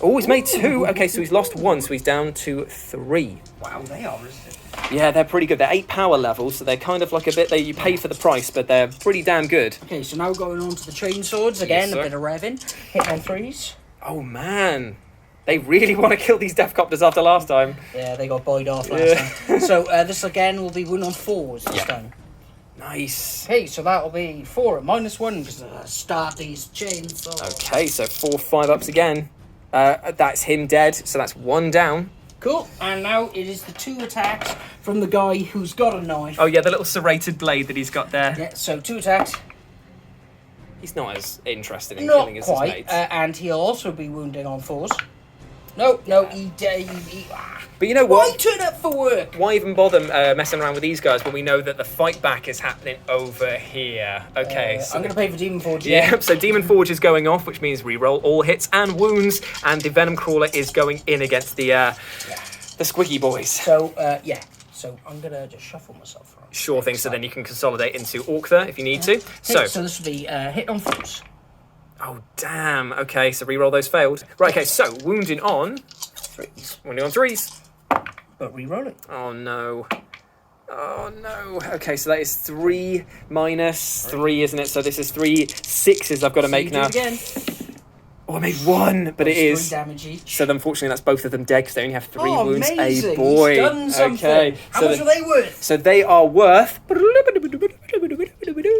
Oh, he's made 2. Okay, so he's lost 1, so he's down to 3. Wow, they are resistant. Yeah, they're pretty good. They're 8 power levels, so they're kind of like a bit... You pay for the price, but they're pretty damn good. Okay, so now going on to the chain swords. Again, Yes, a bit of revving. Hitting on 3s. Oh, man. They really want to kill these Deathcopters after last time. Yeah, they got buoyed off last time. So this again will be wound on 4s this time. Nice. Okay, so that'll be 4 at -1 because start these chains. Okay, so 4 5 ups again. That's him dead, so that's 1 down. Cool, and now it is the 2 attacks from the guy who's got a knife. Oh yeah, the little serrated blade that he's got there. Yeah, so 2 attacks. He's not as interested in Not killing as his quite, mates. and he'll also be wounding on 4s. No, he But you know Why what? turn up for work? Why even bother messing around with these guys when we know that the fight back is happening over here? Okay, so I'm going to pay for Demon Forge. yeah, so Demon Forge is going off, which means reroll all hits and wounds, and the Venom Crawler is going in against the Squiggy boys. So, So I'm going to just shuffle myself around. Sure thing, so then you can consolidate into Ork-Thur if you need to. So this will be hit on force. Oh, damn. Okay, so reroll those failed. Right, okay, so wounding on... Threes. Wounding on 3s. But reroll it. Oh, no. Oh, no. Okay, so that is 3 minus 3, isn't it? So this is 3 6s I've got to make now. Again. Oh, I made 1, but it is. 3 damage each. So unfortunately, that's both of them dead because they only have 3 wounds. Amazing. A boy. He's done something. Okay. How much are they worth? So they are worth.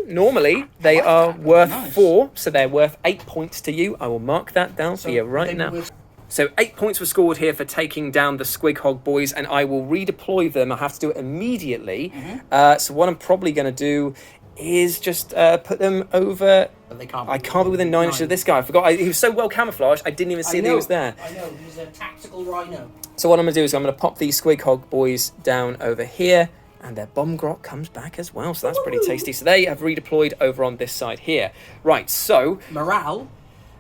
Normally, they are worth 4, so they're worth 8 points to you. I will mark that down for you right now. So 8 points were scored here for taking down the Squig Hog boys, and I will redeploy them. I have to do it immediately. So what I'm probably going to do is just put them over. But they can't. I can't be within 9 inches of this guy. I forgot. He was so well camouflaged. I didn't even see that he was there. I know. He's a tactical rhino. So what I'm going to do is I'm going to pop these Squig Hog boys down over here. And their bomb grot comes back as well, so that's pretty tasty. So they have redeployed over on this side here. Right, so... Morale?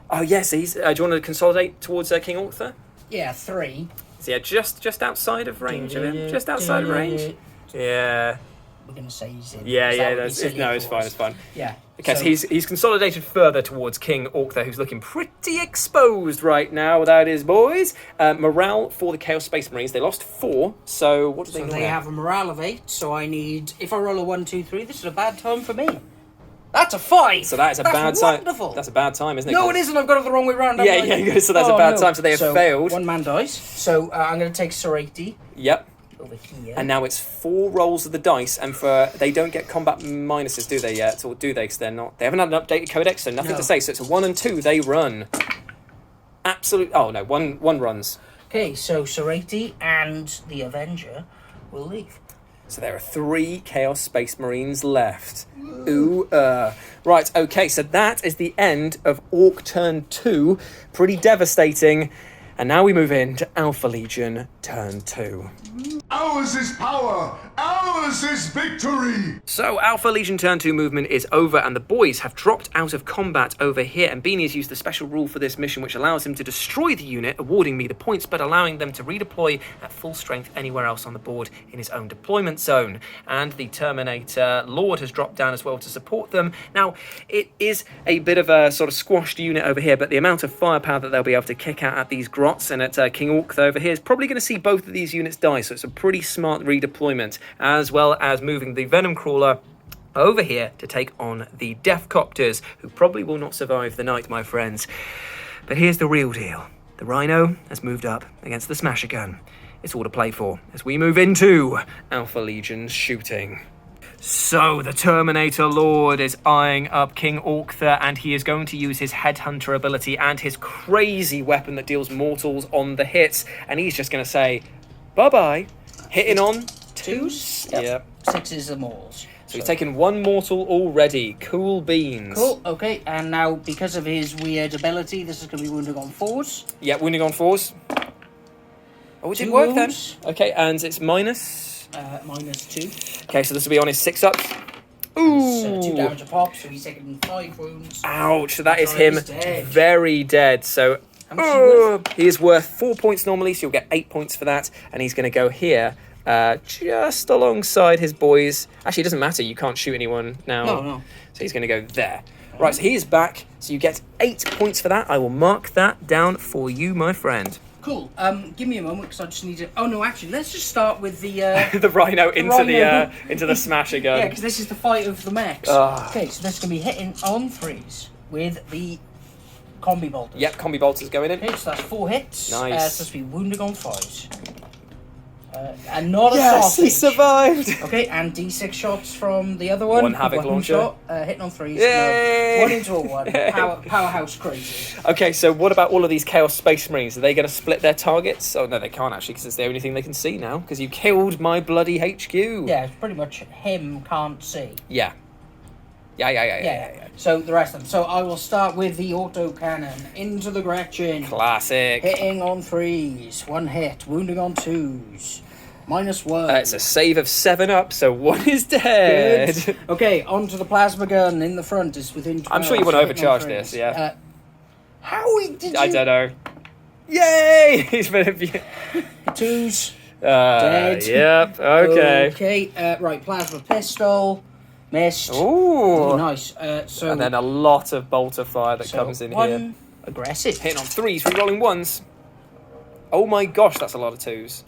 Oh, yes, do you want to consolidate towards King Ork-Thur? Yeah, 3. So yeah, just outside of range of him. Just outside of range. Yeah. We're going to say he's in. Yeah, it's fine. Yeah. Okay, so he's consolidated further towards King Ork-Thur, who's looking pretty exposed right now without his boys. Morale for the Chaos Space Marines, they lost 4, so what do they They have a morale of 8, so I need... If I roll a 1, 2, 3, this is a bad time for me. That's a 5! So that is a bad time. Wonderful. That's a bad time, isn't it? No, it isn't. I've got it the wrong way around. Yeah, so that's a bad time, so they have failed. One man dies. So I'm going to take Serati. Yep. Over here. And now it's 4 rolls of the dice, and they don't get combat minuses, do they yet? Or do they? Because they haven't had an updated codex, so nothing to say. So it's a 1 and 2, they run. Absolute. Oh no, one runs. Okay, so Serati and the Avenger will leave. So there are 3 Chaos Space Marines left. Ooh, Right, okay, so that is the end of Orc Turn 2. Pretty devastating. And now we move into Alpha Legion Turn 2. Ours is power! Ours is victory! So Alpha Legion Turn 2 movement is over, and the boys have dropped out of combat over here, and Beanie has used the special rule for this mission which allows him to destroy the unit, awarding me the points, but allowing them to redeploy at full strength anywhere else on the board in his own deployment zone. And the Terminator Lord has dropped down as well to support them. Now, it is a bit of a sort of squashed unit over here, but the amount of firepower that they'll be able to kick out at these grots and at King Ork-Thur over here is probably going to see both of these units die, so it's a pretty smart redeployment, as well as moving the Venom Crawler over here to take on the Death Copters, who probably will not survive the night, my friends. But here's the real deal. The Rhino has moved up against the Smasha Gun. It's all to play for as we move into Alpha Legion's shooting. So the Terminator Lord is eyeing up King Ork-Thur, and he is going to use his Headhunter ability and his crazy weapon that deals mortals on the hits, and he's just going to say, bye-bye. Hitting on 2s. Yep. 6s are mortals. So he's taken 1 mortal already. Cool beans. Cool, okay, and now because of his weird ability, this is going to be wounding on 4s. Yeah, wounding on 4s. Oh, it did 2 work wounds. then. Okay, and it's minus... minus 2. Okay, so this will be on his 6-ups. Ooh! 2 damage a pop, so he's taking 5 wounds. Ouch, so that is Oh, him he's dead. very dead. So How much is he worth? he is worth 4 points normally, so you'll get 8 points for that. And he's going to go here, just alongside his boys. Actually, it doesn't matter, you can't shoot anyone now. No. So he's going to go there. Right, so he is back, so you get 8 points for that. I will mark that down for you, my friend. Cool. Give me a moment because I just need to. Oh no, actually, let's just start with the the Rhino into Rhino. the Smasher Gun. Yeah, because this is the fight of the mechs. Okay, so this is gonna be hitting on 3s with the combi bolters. Yep, combi bolters going in. Okay, so that's 4 hits. Nice. So this will be wounding on 5s. And not a Yes, sausage. he survived. Okay, and D6 shots from the other one. 1 Havoc launcher. Shot, hitting on 3s. Yay! No, 1 into a 1. Powerhouse crazy. Okay, so what about all of these Chaos Space Marines? Are they going to split their targets? Oh, no, they can't actually, because it's the only thing they can see now, because you killed my bloody HQ. Yeah, it's pretty much him can't see. Yeah. Yeah. So the rest of them. So I will start with the autocannon. Into the Gretchen. Classic. Hitting on 3s. 1 hit. Wounding on 2s. -1. It's a save of 7 up, so 1 is dead. Good. Okay, onto the plasma gun in the front. It's within 12. I'm sure you want to so hitting on overcharge this, 3s. yeah. How did you... I don't know. Yay! He's been 2s. Dead. Yep, okay. Okay, right, plasma pistol. Missed. Ooh. Nice. So And then a lot of bolter fire that comes in one here. Aggressive. Hitting on 3s, rerolling 1s. Oh my gosh, that's a lot of 2s.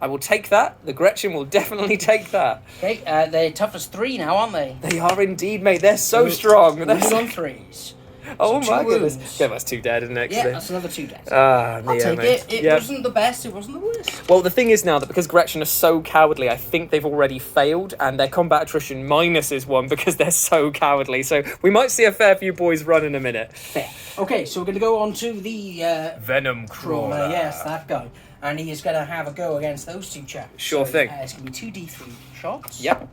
I will take that. The Gretchen will definitely take that. Okay, they're tough as 3 now, aren't they? They are indeed, mate. They're so strong. They're Wounding so... on 3s. Oh So my 2 goodness. wounds. Yeah, that's 2 dead, isn't it? Yeah, that's another 2 deaths. Ah, I'll yeah, take mate. it. It Yep. wasn't the best, it wasn't the worst. Well, the thing is now that because Gretchen are so cowardly, I think they've already failed, and their combat attrition minus is 1 because they're so cowardly. So we might see a fair few boys run in a minute. Fair. Okay, so we're going to go on to the Venom crawler. Yes, that guy. And he is going to have a go against those 2 chaps. Sure thing. It's going to be 2d3 shots. Yep.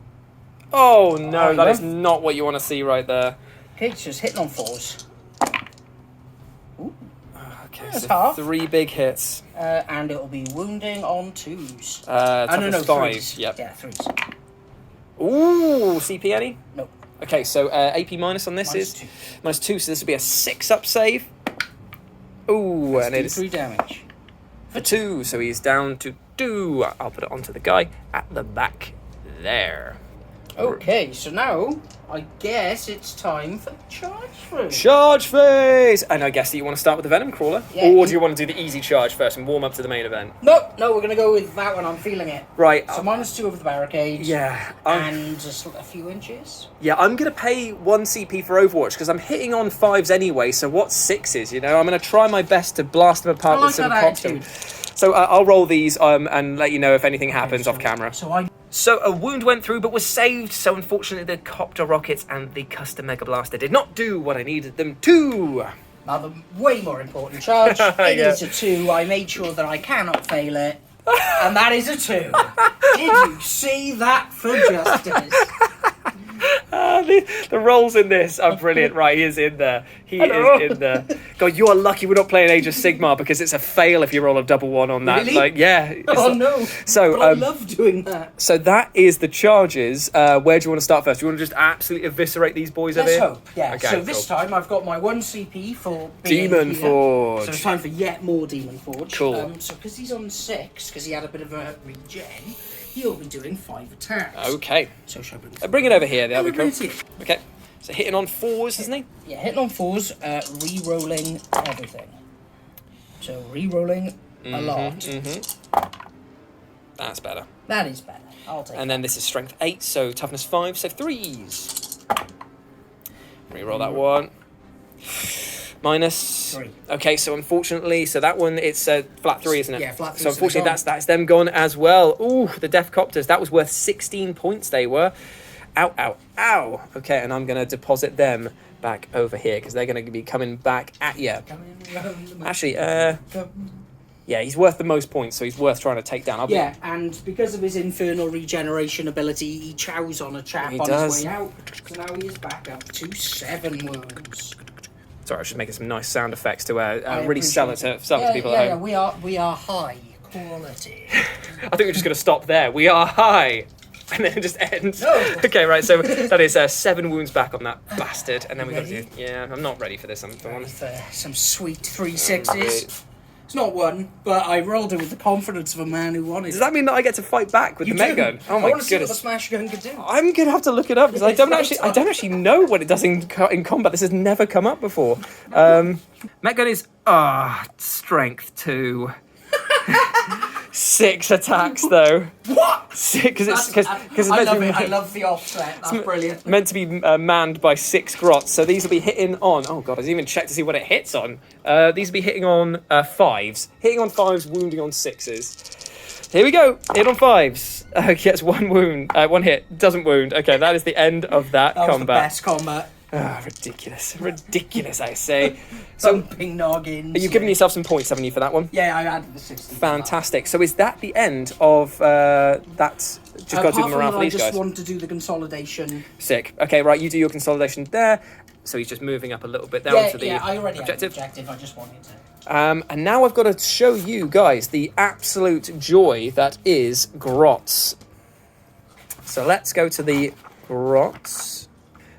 Oh no, Oh, that yeah. is not what you want to see right there. Okay, so it's hitting on 4s. Okay, That's so half. 3 big hits. And it'll be wounding on 2s. Toughness 5. 3s. Yep. Yeah, 3s. Ooh, CP any? Nope. Okay, so AP minus on this is -2, so this will be a 6-up save. Ooh, and it is 3 damage. for 2, so he's down to 2. I'll put it onto the guy at the back there. Okay, so now I guess it's time for the charge phase. Charge phase! And I guess that you want to start with the Venom Crawler? Yeah. Or do you want to do the easy charge first and warm up to the main event? No, we're going to go with that one. I'm feeling it. Right. So -2 over the barricade. Yeah. And just a few inches. Yeah, I'm going to pay 1 CP for Overwatch because I'm hitting on 5s anyway, so what's 6s, you know? I'm going to try my best to blast them apart I like with some that cops. attitude. So I'll roll these and let you know if anything happens off camera. So So a wound went through but was saved, so unfortunately the copter rockets and the custom Mega Blaster did not do what I needed them to. now the way more important charge. It Yeah. is a 2. I made sure that I cannot fail it. And that is a 2. Did you see that for justice? The rolls in this are brilliant. Right, he is in there. He Hello. is in there. God, you are lucky we're not playing Age of Sigmar because it's a fail if you roll a double 1 on that. Really? Like, yeah. Oh no. So, But I love doing that. So that is the charges. Where do you want to start first? Do you want to just absolutely eviscerate these boys over Let's here? hope. Yeah. Okay, so this cool. time I've got my 1 CP for being Demon here. Forge. So it's time for yet more Demon Forge. Cool. So because he's on 6, because he had a bit of a regen, he'll be doing 5 attacks. Okay. So shall I bring Bring it over here. That'll be bring cool. it here. Okay. So hitting on 4s, isn't he? Yeah, hitting on 4s, re-rolling everything. So re-rolling a lot. That's better. That is better. I'll take And then this is strength 8, so toughness 5, so 3s. Reroll that one. Minus 3. Okay, so unfortunately, so that one it's flat 3, isn't it? Yeah, flat 3. So unfortunately, that's them gone as well. Ooh, the Death Copters. That was worth 16 points. They were. Ow, ow, ow. Okay, and I'm gonna deposit them back over here because they're gonna be coming back at you. Actually, yeah, he's worth the most points, so he's worth trying to take down. Yeah, and because of his infernal regeneration ability, he chows on a chap He on does. his way out. So now he is back up to 7 wounds. Sorry, I was just making some nice sound effects to really appreciate sell it to people yeah, at home. we are high quality. I think we're just going to stop there. We are high. And then just end. No. Okay, right, so that is 7 wounds back on that bastard. And then we got to Ready? do... Yeah, I'm not ready for this, I'm honest. For some sweet 3 6s. It's not 1, but I rolled it with the confidence of a man who wanted Does that mean that I get to fight back with You the Met do. Gun? Oh I my want to see what the goodness. Smash Gun could do. I'm going to have to look it up because I don't actually know what it does in combat. This has never come up before. Met Gun is strength 2. 6 attacks though. What? 6 because it's I love it. I love the offset. That's brilliant. meant to be manned by 6 grots, so these will be hitting on. Oh god, I didn't even check to see what it hits on. These will be hitting on 5s, hitting on 5s, wounding on 6s. Here we go. Hit on 5s. Gets 1 wound, 1 hit, doesn't wound. Okay, that is the end of that That was the combat. best combat. Ah, ridiculous. Ridiculous, I say. So, Bumping noggins. you've given yourself some points, haven't you, for that one? Yeah, I added the 60. Fantastic. So is that the end of that? Just got to do the morale for these guys. I just want to do the consolidation. Sick. Okay, right, you do your consolidation there. So he's just moving up a little bit there onto the I already objective. had the objective. I just wanted to. And now I've got to show you guys the absolute joy that is Grots. So let's go to the Grots.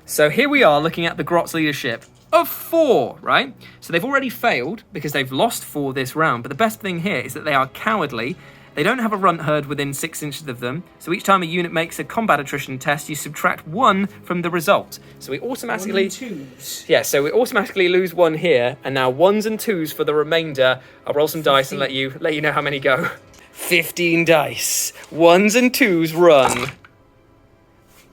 So here we are looking at the Grots leadership of 4, right? So they've already failed because they've lost 4 this round. But the best thing here is that they are cowardly. They don't have a runt herd within 6 inches of them. So each time a unit makes a combat attrition test, you subtract 1 from the result. So we automatically... 1 and 2s. Yeah, so we automatically lose 1 here. And now 1s and 2s for the remainder. I'll roll some dice and let you know how many go. 15 dice. 1s and 2s run.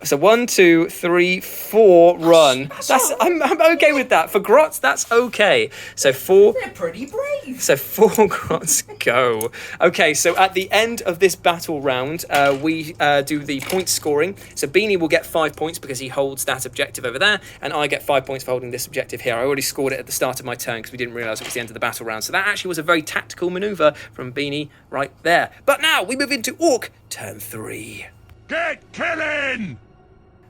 So 1, 2, 3, 4 run. I'm okay with that. For Grots, that's okay. So 4. They're pretty brave. So 4 Grots go. Okay, so at the end of this battle round, we do the point scoring. So Beanie will get 5 points because he holds that objective over there, and I get 5 points for holding this objective here. I already scored it at the start of my turn because we didn't realise it was the end of the battle round. So that actually was a very tactical manoeuvre from Beanie right there. But now we move into Orc turn 3. Get killing!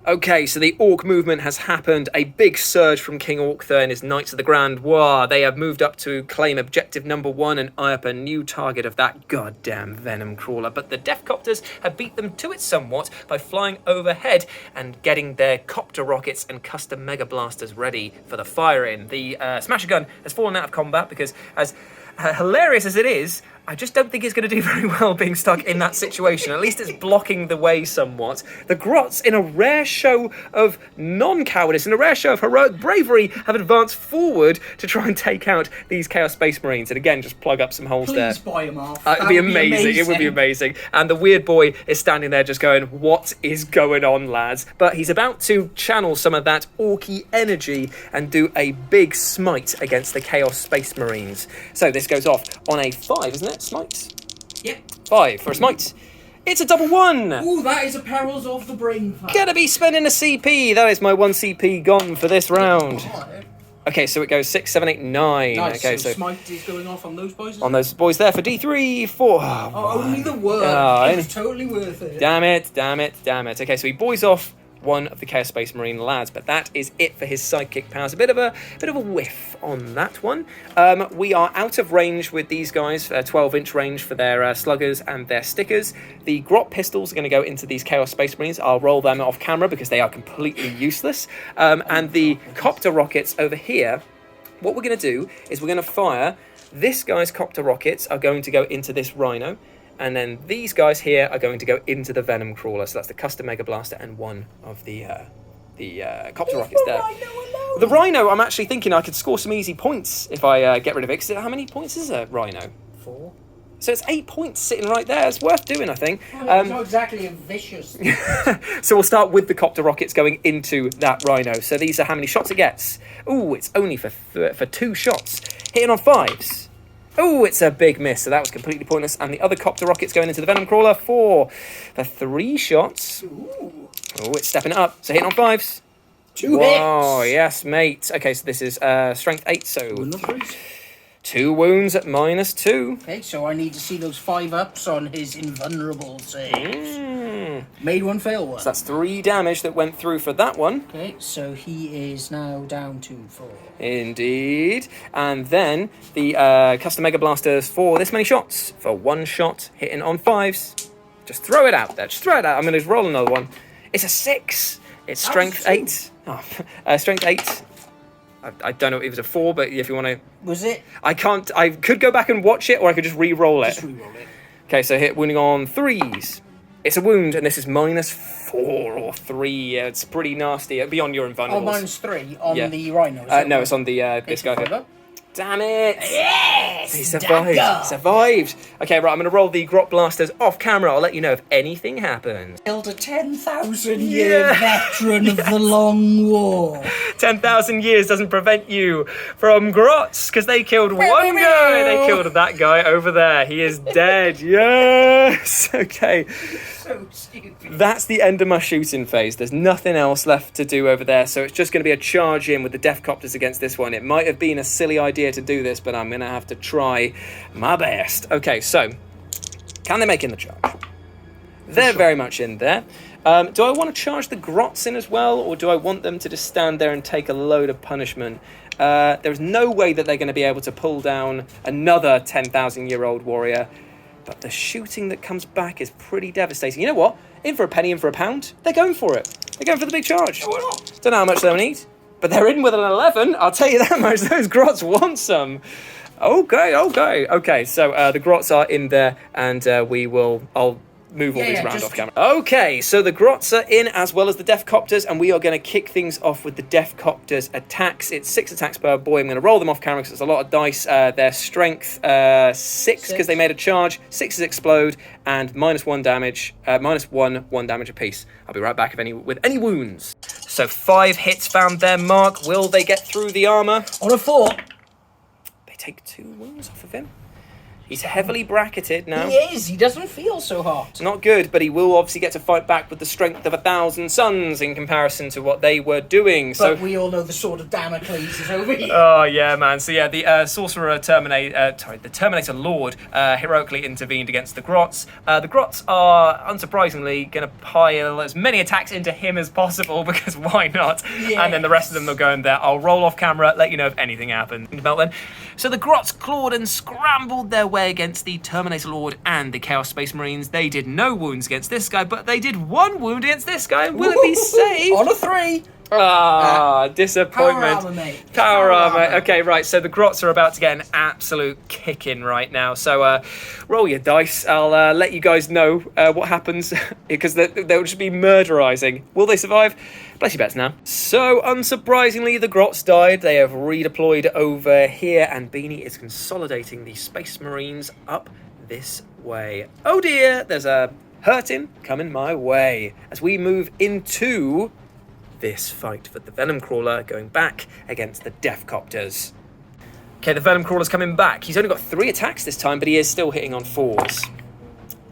Okay, so the Orc movement has happened. A big surge from King Ork-Thur and his Knights of the Grand War. They have moved up to claim objective number 1 and eye up a new target of that goddamn venom crawler. But the Deathcopters have beat them to it somewhat by flying overhead and getting their copter rockets and custom mega blasters ready for the firing. The Smasha gun has fallen out of combat because, as hilarious as it is, I just don't think it's going to do very well being stuck in that situation. At least it's blocking the way somewhat. The Grots, in a rare show of non-cowardice, in a rare show of heroic bravery, have advanced forward to try and take out these Chaos Space Marines. And again, just plug up some holes there. Please buy them off. It would be amazing. It would be amazing. And the weird boy is standing there just going, what is going on, lads? But he's about to channel some of that orky energy and do a big smite against the Chaos Space Marines. So this goes off on a 5, isn't it? Smite? Yep. 5 for a smite. It's a double 1. Ooh, that is a perils of the brain fire. Gonna be spending a CP. That is my 1 CP gone for this round. Okay, so it goes 6, 7, 8, 9. Nice, Okay, so smite is going off on those boys? on those boys there for D3, 4. Oh, only the word. Oh, it was totally worth it. Damn it, damn it, damn it. Okay, so he boys off 1 of the Chaos Space Marine lads, but that is it for his sidekick powers. A bit of a whiff on that one. We are out of range with these guys, 12-inch range for their sluggers and their stickers. The Grot pistols are going to go into these Chaos Space Marines. I'll roll them off camera because they are completely useless. And the copter rockets over here, what we're going to do is we're going to fire. This guy's copter rockets are going to go into this Rhino. And then these guys here are going to go into the Venom Crawler. So that's the Custom Mega Blaster and 1 of the copter rockets there. The Rhino, I'm actually thinking I could score some easy points if I get rid of it. 'Cause how many points is a Rhino? 4. So it's 8 points sitting right there. It's worth doing, I think. It's not exactly a vicious... So we'll start with the copter rockets going into that Rhino. So these are how many shots it gets. Ooh, it's only for 2 shots. Hitting on 5s. Oh, it's a big miss, so that was completely pointless. And the other copter rockets going into the Venom Crawler for 3 shots. Ooh. Oh, it's stepping it up. So hitting on 5s. 2 hits. Oh, yes, mate. Okay, so this is strength 8, so Numbers. 2 wounds at -2. Okay, so I need to see those 5-ups on his invulnerable saves. Made 1, fail 1. So that's 3 damage that went through for that one. Okay, so he is now down to 4. Indeed. And then the Custom Mega Blasters for this many shots. For 1 shot, hitting on 5s. Just throw it out there. Just throw it out. I'm going to roll another one. It's a 6. It's strength 8. Oh, strength 8. I don't know if it was a 4, but if you want to... Was it? I can't... I could go back and watch it, or I could just re-roll it. Just re-roll it. Okay, so hit wounding on 3s. It's a wound, and this is -4 or 3. Yeah, it's pretty nasty. It'll be on your invulnerables. Oh, -3 on the Rhino. No, it's on the this guy here. Damn it! Yes! He survived. Dagger! He survived. Okay, right, I'm going to roll the Grot Blasters off camera. I'll let you know if anything happens. Killed a 10,000-year Yeah. veteran of the Long War. 10,000 years doesn't prevent you from Grots, because they killed one guy. They killed that guy over there. He is dead. Yes! Okay. So stupid. That's the end of my shooting phase. There's nothing else left to do over there, so it's just going to be a charge in with the Deathcopters against this one. It might have been a silly idea to do this, but I'm going to have to try my best. Okay, so can they make in the charge? They're very much in there. Do I want to charge the Grots in as well, or do I want them to just stand there and take a load of punishment? There's no way that they're going to be able to pull down another 10,000-year-old warrior. But the shooting that comes back is pretty devastating. You know what? In for a penny, in for a pound. They're going for it. They're going for the big charge. Don't know how much they'll need, but they're in with an 11. I'll tell you that much. Those Grots want some. Okay. So the Grots are in there, and I'll move all these round off camera. Okay, so the Grots are in as well as the Deathcopters, and we are going to kick things off with the Deathcopters attacks. It's 6 attacks per boy. I'm going to roll them off camera because it's a lot of dice. Their strength 6 because they made a charge. 6 is explode, and -1 damage. -1 damage apiece. I'll be right back with any wounds. So 5 hits found their mark. Will they get through the armor? On a 4. They take 2 wounds off of him. He's heavily bracketed now. He is. He doesn't feel so hot. Not good, but he will obviously get to fight back with the strength of 1,000 suns in comparison to what they were doing. But we all know the sword of Damocles is over here. Oh yeah, man. So yeah, the sorcerer the Terminator Lord heroically intervened against the Grots. The Grots are unsurprisingly going to pile as many attacks into him as possible because why not? Yes. And then the rest of them will go in there. I'll roll off camera, let you know if anything happens about then. So the Grots clawed and scrambled their way against the Terminator Lord and the Chaos Space Marines. They did no wounds against this guy, but they did 1 wound against this guy. Will it be saved? On a 3. Disappointment. Power armor, mate. Power armor. Okay, right. So the Grots are about to get an absolute kicking right now. So roll your dice. I'll let you guys know what happens because they'll just be murderizing. Will they survive? Bless your bets now. So unsurprisingly, the Grots died. They have redeployed over here, and Beanie is consolidating the Space Marines up this way. Oh dear, there's a hurting coming my way as we move into this fight for the Venom Crawler going back against the Deathcopters. Okay, the Venom Crawler's coming back. He's only got 3 attacks this time, but he is still hitting on 4s.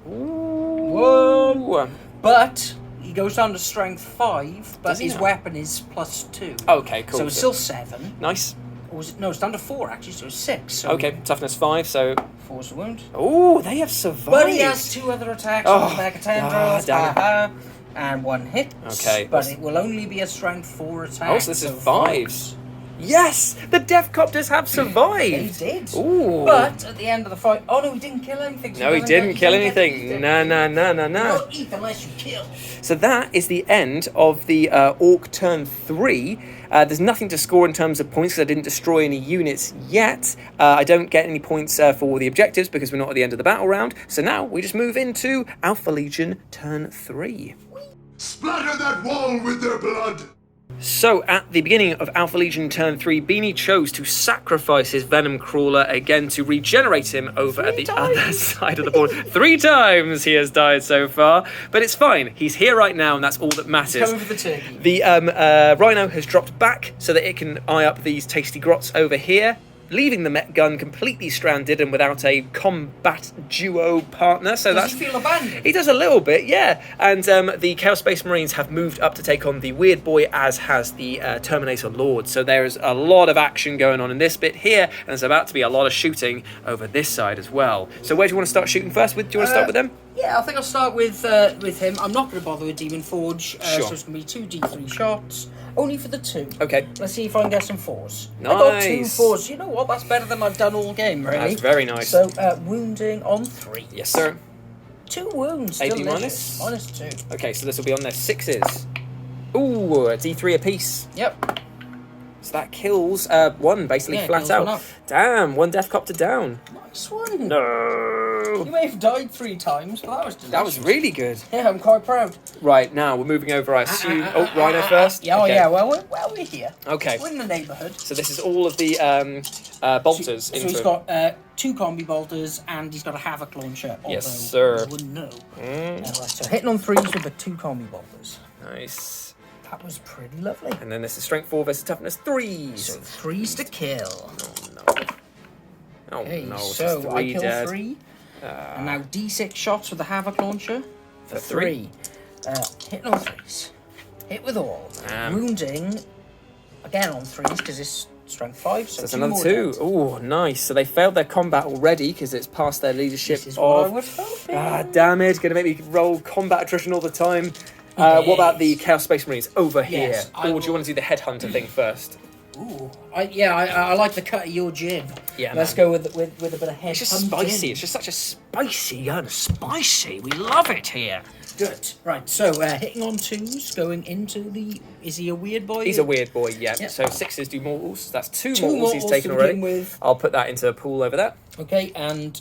Ooh. Whoa. But he goes down to strength 5, but his now? weapon is +2. Okay, cool. So it's still 7. Nice. Or was it? No, it's down to 4 actually, so it's 6. So Okay, toughness 5, so 4's the wound. Oh, they have survived. But he has 2 other attacks on the Mega Tendrils. damn it. And 1 hit. Okay. But it will only be a strength 4 attack. Oh, so this is 5s. Yes! The Deathcopters have survived! He did. Ooh. But at the end of the fight... Oh, no, he didn't kill anything. So No, he didn't kill anything. No. Don't eat unless you kill. So that is the end of the Ork turn 3. There's nothing to score in terms of points because I didn't destroy any units yet. I don't get any points for the objectives because we're not at the end of the battle round. So now we just move into Alpha Legion turn 3. Splatter that wall with their blood! So at the beginning of Alpha Legion turn 3, Beanie chose to sacrifice his Venom Crawler again to regenerate him over at the other side of the board. 3 times he has died so far, but it's fine. He's here right now, and that's all that matters. Coming for the turkey. The Rhino has dropped back so that it can eye up these tasty Grots over here, leaving the Met Gun completely stranded and without a combat duo partner. So Does he feel abandoned? He does a little bit, yeah. And the Chaos Space Marines have moved up to take on the Weird Boy, as has the Terminator Lord. So there's a lot of action going on in this bit here, and there's about to be a lot of shooting over this side as well. So where do you want to start shooting first? Do you want to start with them? Yeah, I think I'll start with him. I'm not going to bother with Demon Forge, Sure. so it's going to be 2 D3 shots, only for the 2. Okay. Let's see if I can get some 4s. Nice. I got 2 4s. You know what? That's better than I've done all game, really. That's very nice. So, wounding on 3. Yes, sir. 2 wounds. AB Delicious. minus? -2. Okay, so this will be on their 6s. Ooh, a D3 apiece. Yep. So that kills 1, basically Yeah, flat kills out. 1 off. Damn, 1 Deathcopter down. Nice one. No. You may have died 3 times, but that was delicious. That was really good. Yeah, I'm quite proud. Right, now we're moving over, I assume... Rhino first? Yeah, Okay. yeah, well, we're here. Okay. We're in the neighbourhood. So this is all of the bolters So into... he's got 2 combi bolters and he's got a havoc launcher. Yes, although sir. You wouldn't know. Right, so hitting on 3s with the 2 combi bolters. Nice. That was pretty lovely. And then this is strength 4 versus toughness 3s. So 3s to kill. Oh, no. Oh, Okay, no. so It's I 3 kill dead. 3. And now D6 shots with the havoc launcher for 3. Hitting on 3s. Hit with all. Wounding again on 3s because it's strength 5. So That's two another more 2. dead. Oh, nice. So they failed their combat already because it's past their leadership This is what I of... was hoping. Ah, damn it. Going to make me roll combat attrition all the time. What about the Chaos Space Marines over here? Yes, Or do you want to do the headhunter thing first? Ooh, I like the cut of your jib. Yeah, Let's man. go with a bit of head. It's just spicy. It's just such a spicy gun. Spicy. We love it here. Good. Right, so hitting on 2s, going into the... Is he a weird boy? He's a weird boy, yeah. Yeah. So 6s do mortals. That's 2 Two mortals he's mortals taken to already. begin with. I'll put that into a pool over there. Okay, and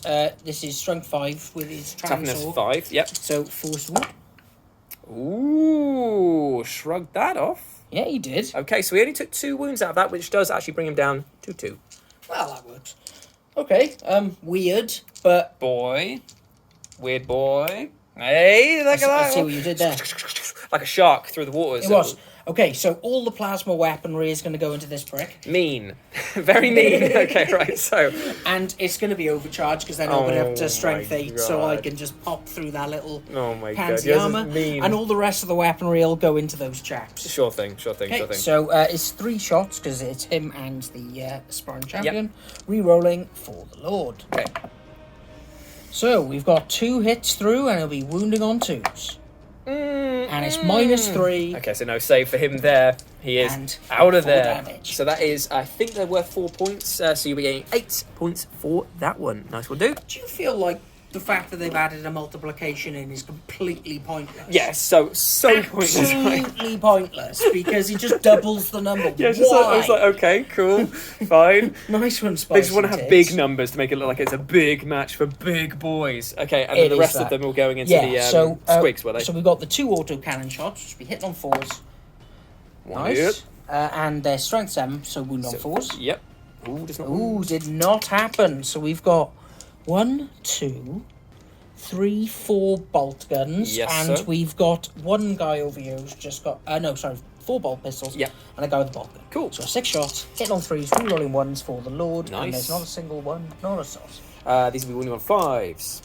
this is strength 5 with his Toughness transor. 5, yep. So force 1. Ooh, shrugged that off. Yeah, he did. Okay, so we only took 2 wounds out of that, which does actually bring him down to 2. Well, that works. Okay, weird, but... Boy. Weird boy. Hey, look at I that. see what you did there. Like a shark through the waters. It was. Okay, so all the plasma weaponry is going to go into this brick. Mean. Very mean. Okay, right, so... And it's going to be overcharged because then Oh open up to strength my 8, so I God. can just pop through that little Oh my God, pansy yours is armour. mean. And all the rest of the weaponry will go into those chaps. Sure thing, sure thing, Okay, sure thing. so it's 3 shots because it's him and the Sparring Champion. Re-rolling for the Lord. Okay. So we've got 2 hits through and he'll be wounding on 2s. And it's -3. Okay, so no save for him there. He is And out of 4 there. damage. So that is, I think they're worth 4 points. So you'll be getting 8 points for that one. Nice one, dude. Do you feel like the fact that they've added a multiplication in is completely pointless? Yes, so pointless. Right? Absolutely pointless because it just doubles the number. Yeah, it's just like, I was Why? like, okay, cool, fine. Nice one, Spicy They just want to have Tits. big numbers to make it look like it's a big match for big boys. Okay, and It then the is rest of that. them all going into Yeah, the so squigs, were they? So we've got the 2 auto cannon shots, which will be hitting on 4s. One Nice. hit. And they're strength 7, so wound on 4s. Yep. Ooh, does not. Ooh, did not happen. So we've got 1, 2, 3, 4 bolt guns, Yes, and sir. we've got one guy over here who's just got 4 bolt pistols. Yep. And a guy with a bolt gun. Cool. So 6 shots, hitting on 3s, re-rolling 1s for the Lord, Nice. and there's not a single one, not a sauce. These will be wounding on 5s.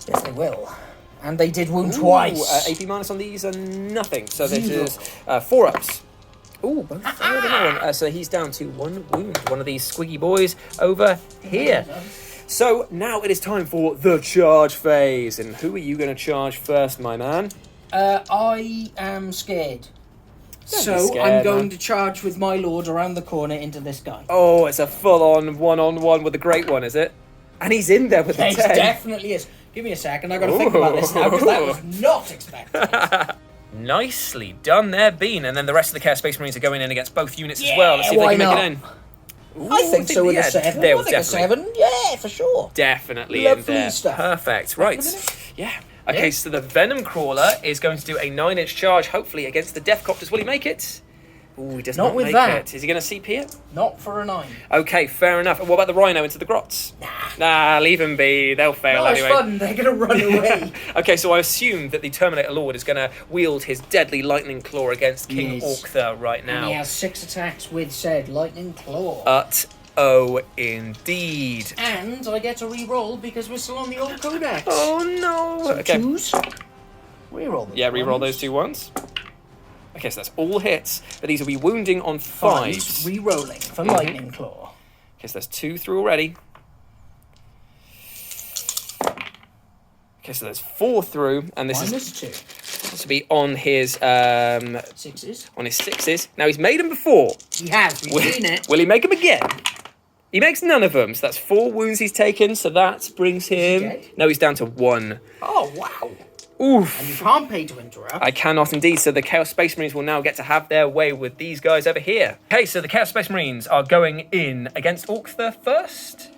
Yes, they will. And they did wound Ooh, twice. AP minus on these are nothing. So this 0. is 4 ups. Ooh, both failed another one. So he's down to 1 wound. One of these squiggy boys over here. So now it is time for the charge phase. And who are you going to charge first, my man? I am scared. Don't So be scared, I'm going man. to charge with my Lord around the corner into this guy. Oh, it's a full-on one-on-one with the great one, is it? And he's in there with the It 10. definitely is. Give me a second, I've got to think about this now, because that was not expected. Nicely done there, Bean. And then the rest of the Chaos Space Marines are going in against both units as well. Let's see if they why can make not? it in. I think so with yeah, a 7. they'll I think a definitely- 7, yeah, for sure. Definitely Lovely in there. stuff. Perfect. Back Right. in a minute. Yeah. Okay, Yeah. so the Venom Crawler is going to do a 9-inch charge, hopefully, against the Death Copters. Will he make it? Ooh, he does Not not with make that. it. Is he going to CP it? Not for a 9. Okay, fair enough. And what about the Rhino into the Grots? Nah, leave them be. They'll fail No, it's anyway. fun, they're going to run away. Okay, so I assume that the Terminator Lord is going to wield his deadly lightning claw against King Yes. Ork-Thur right And now. he has 6 attacks with said Lightning Claw. Oh, indeed. And I get to re-roll because we're still on the old codex. Oh no. So Okay. 2s. Re-roll them. Yeah, re-roll those 2 ones. Okay, so that's all hits, but these will be wounding on 5s. Re-rolling for Lightning Claw. Okay, so there's 2 through already. Okay, so there's 4 through, and this Minus is 2. to be on his 6s. on his 6s. Now he's made them before. He has, we've seen it. Will he make them again? He makes none of them, so that's 4 wounds he's taken. So that brings him. dead? No, he's down to 1. Oh, wow. Oof. And you can't pay to interrupt. I cannot indeed. So the Chaos Space Marines will now get to have their way with these guys over here. Okay, so the Chaos Space Marines are going in against Ork-Thur first.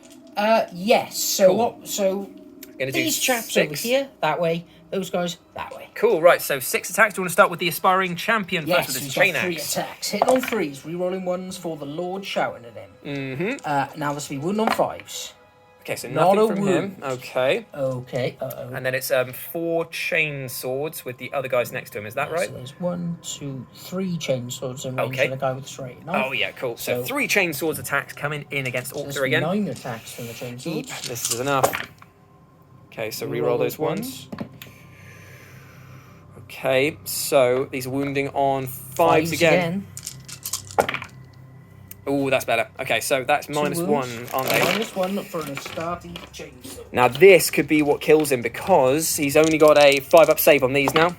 Yes. So Cool. what? So Gonna do these chaps 6. over here, that way. Those guys, that way. Cool, right, so 6 attacks. Do you want to start with the aspiring champion Yes, first with we've his chain got 3 axe? attacks. Hitting on 3s, rerolling 1s for the Lord shouting at him. Now this will be wound on 5s. Okay, so Not nothing a from him. wound. Okay. Okay, uh-oh. And then it's 4 chain swords with the other guys next to him. Is that right? So there's 1, 2, 3 chainsaws in range Okay. of the guy with the straight knife. Oh, yeah, cool. So So- 3 chain swords attacks coming in against So this Ork-Thur will be again. 9 attacks from the chainswords. Yeep, this is enough. Okay, so reroll those ones. Okay, so these are wounding on 5s again. Oh, that's better. Okay, so that's minus 1, aren't they? -1 for an Astarte chainsaw. Now this could be what kills him because he's only got a 5-up save on these now.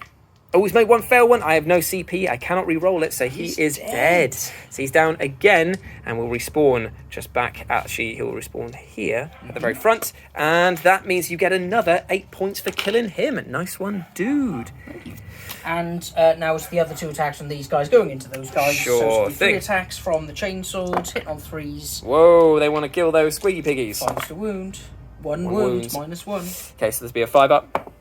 Oh, he's made 1 fail one. I have no CP. I cannot re-roll it, so he is dead. So he's down again and will respawn just back. Actually, he'll respawn here at the very front. And that means you get another 8 points for killing him. Nice one, dude. And now it's the other 2 attacks from these guys going into those guys. Sure so it's 3 thing. attacks from the chainswords, hitting on 3s. Whoa, they want to kill those squiggy piggies. 5 to wound. 1 One wound, wound. -1. Okay, so there's be a 5-up.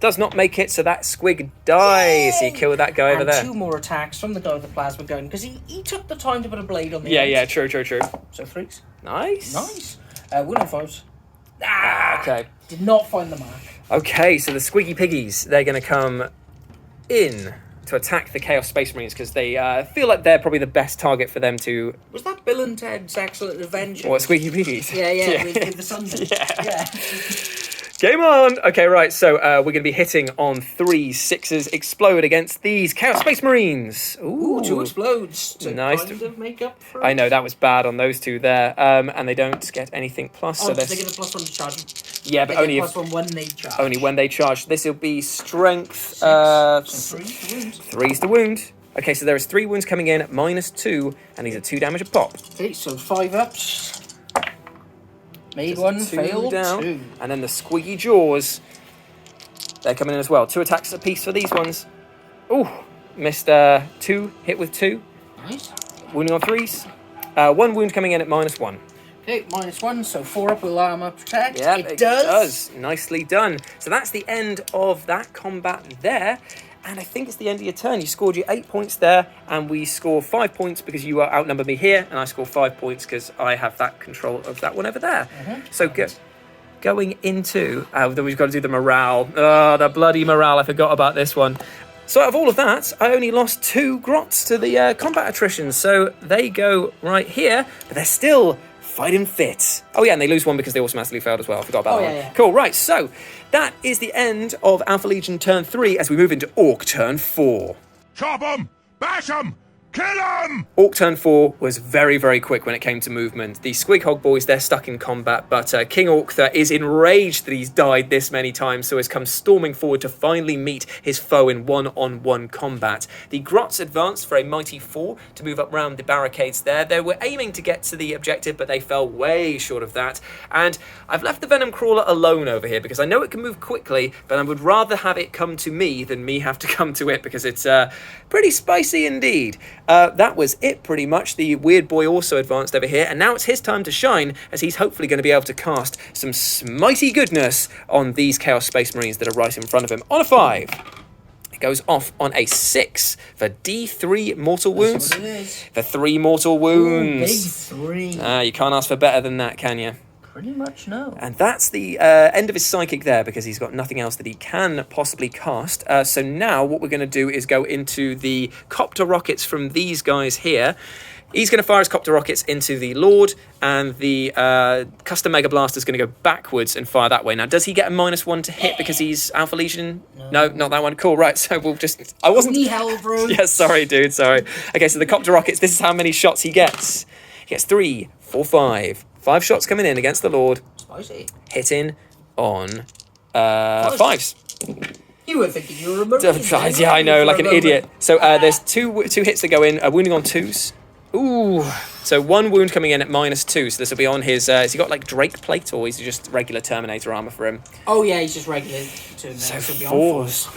Does not make it, so that squig dies. He killed that guy over And there. 2 more attacks from the guy with the plasma gun, because he took the time to put a blade on the Yeah, end. yeah, true. So 3s. Nice. Nice. Wound on 5s. Ah! Okay. Did not find the mark. Okay, so the squiggy piggies, they're going to come in to attack the Chaos Space Marines because they feel like they're probably the best target for them to... Was that Bill and Ted's Excellent Adventure? What, squiggy piggies? Yeah. With the Sunday. Yeah. Game on! Okay, right, so we're going to be hitting on 3 6s explode against these Chaos Space Marines. Ooh, 2 explodes to Nice. kind of make up for I know, that was bad on those 2 there. And they don't get anything plus. Oh, so they they're... get a +1 to charge. Yeah, but They only get if... +1 when they charge. Only when they charge. This will be strength. 6. So 3 to wound. 3's the wound. Okay, so there is 3 wounds coming in at -2, and these are 2 damage a pop. Okay, so 5 ups. Made 1, 2 failed down. 2. And then the squiggy jaws. They're coming in as well. 2 attacks apiece for these ones. Ooh, missed 2, hit with 2. Nice. Wounding on 3s. 1 wound coming in at -1. Okay, -1, so 4 up will armor protect. Yeah, it does. Nicely done. So that's the end of that combat there. And I think it's the end of your turn. You scored your 8 points there, and we score 5 points because you outnumbered me here, and I score 5 points because I have that control of that one over there. So going into... then we've got to do the morale. Oh, the bloody morale. I forgot about this one. So out of all of that, I only lost 2 grots to the combat attrition. So they go right here, but they're still fighting fit. Oh yeah, and they lose 1 because they automatically failed as well. I forgot about that one. Yeah. Cool, right, so that is the end of Alpha Legion turn 3 as we move into Ork turn 4. Chop 'em! Bash 'em! Kill 'em! Ork turn 4 was very, very quick when it came to movement. The Squig Hog boys, they're stuck in combat, but King Ork-Thur is enraged that he's died this many times, so has come storming forward to finally meet his foe in one-on-one combat. The Grots advanced for a mighty 4 to move up round the barricades there. They were aiming to get to the objective, but they fell way short of that. And I've left the Venom Crawler alone over here because I know it can move quickly, but I would rather have it come to me than me have to come to it because it's pretty spicy indeed. That was it pretty much. The weird boy also advanced over here, and now it's his time to shine as he's hopefully going to be able to cast some smitey goodness on these Chaos Space Marines that are right in front of him. On a 5. It goes off on a 6 for D3 mortal wounds. That's what it is. For 3 mortal wounds. Ooh, big 3. You can't ask for better than that, can you? Pretty much no. And that's the end of his psychic there because he's got nothing else that he can possibly cast. So now what we're going to do is go into the copter rockets from these guys here. He's going to fire his copter rockets into the Lord, and the custom Mega Blaster is going to go backwards and fire that way. Now, does he get a -1 to hit because he's Alpha Legion? No, not that one. Cool, right, so we'll just... I wasn't... Only hell, bro. Yeah, sorry, dude, sorry. Okay, so the copter rockets, this is how many shots he gets. He gets 3, 4, 5. 5 shots coming in against the Lord. Spicy. Hitting on 5s. You were thinking you were a Marine. Yeah, I know, like an idiot. So there's two hits that go in, wounding on 2s. Ooh. So 1 wound coming in at -2. So this will be on his... has he got like Drake plate or is he just regular Terminator armor for him? Oh yeah, he's just regular to him. So It should be on 4s.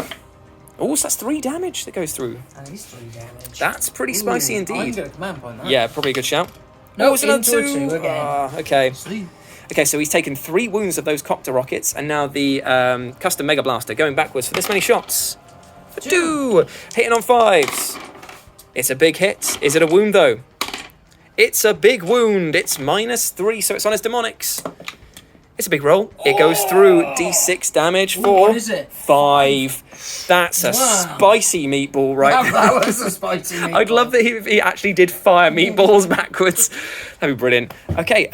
Oh, so that's 3 damage that goes through. And he's 3 damage. That's pretty spicy Ooh, I'm indeed. going to command point that. Yeah, probably a good shout. No, was it on into a 2? 2 again. Okay. See? Okay, so he's taken 3 wounds of those copter rockets, and now the custom Mega Blaster going backwards for this many shots. For 2! Hitting on 5s. It's a big hit. Is it a wound, though? It's a big wound. It's -3, so it's on his demonics. It's a big roll. It goes through D6 damage for what is it? 5. That's a spicy meatball, right? That was a spicy meatball. I'd love that he actually did fire meatballs backwards. That'd be brilliant. Okay,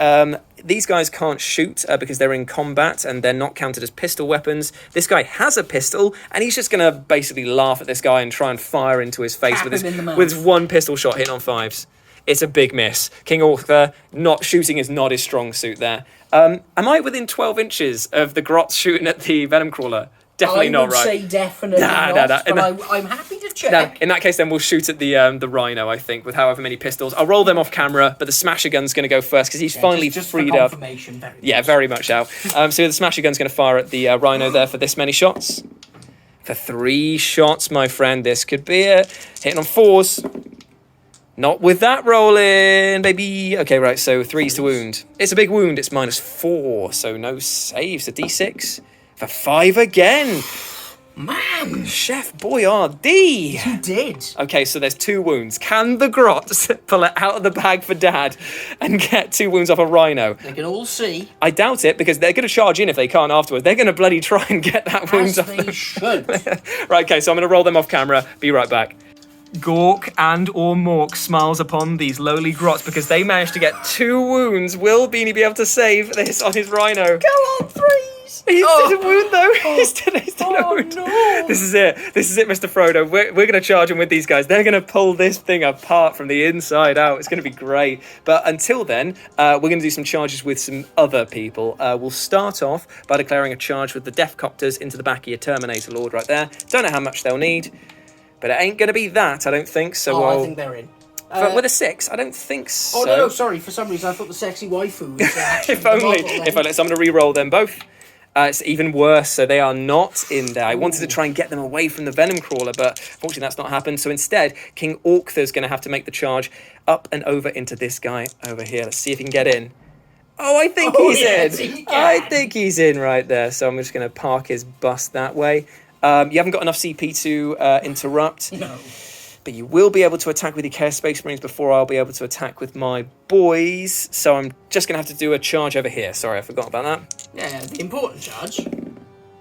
these guys can't shoot because they're in combat and they're not counted as pistol weapons. This guy has a pistol and he's just going to basically laugh at this guy and try and fire into his face with his 1 pistol shot hitting on 5s. It's a big miss. King Ork-Thur, not shooting is not his strong suit there. Am I within 12 inches of the Grots shooting at the Venom Crawler? Definitely not, right? I would say definitely not, but I'm happy to check. No, in that case, then we'll shoot at the Rhino, I think, with however many pistols. I'll roll them off camera, but the Smasher Gun's going to go first because he's finally just freed for up. Very much out. So the Smasher Gun's going to fire at the Rhino there for this many shots. For 3 shots, my friend, this could be it. Hitting on 4s. Not with that rolling, baby. Okay, right, so 3s to wound. It's a big wound. It's -4, so no saves. A D6 for 5 again. Man! Chef Boyardee! You did. Okay, so there's 2 wounds. Can the Grots pull it out of the bag for Dad and get 2 wounds off a Rhino? They can all see. I doubt it, because they're going to charge in if they can't afterwards. They're going to bloody try and get that wound off. As they should. Right, okay, so I'm going to roll them off camera. Be right back. Gork and or Mork smiles upon these lowly Grots because they managed to get 2 wounds. Will Beanie be able to save this on his Rhino? Go on, 3s! He did a wound though. He's did a wound. No. This is it, Mr. Frodo. We're going to charge him with these guys. They're going to pull this thing apart from the inside out. It's going to be great. But until then, we're going to do some charges with some other people. We'll start off by declaring a charge with the Death Copters into the back of your Terminator Lord right there. Don't know how much they'll need. But it ain't going to be that, I don't think. So I think they're in. With a 6, I don't think so. Oh, no, sorry. For some reason, I thought the sexy waifu was if only. So I'm going to re-roll them both. It's even worse, so they are not in there. I wanted to try and get them away from the Venom Crawler, but fortunately that's not happened. So instead, King Ork-Thur's going to have to make the charge up and over into this guy over here. Let's see if he can get in. Oh, I think he's in. I think he's in right there. So I'm just going to park his bus that way. You haven't got enough CP to interrupt. No. But you will be able to attack with your Chaos Space Marines before I'll be able to attack with my boys. So I'm just going to have to do a charge over here. Sorry, I forgot about that. Yeah, the important charge.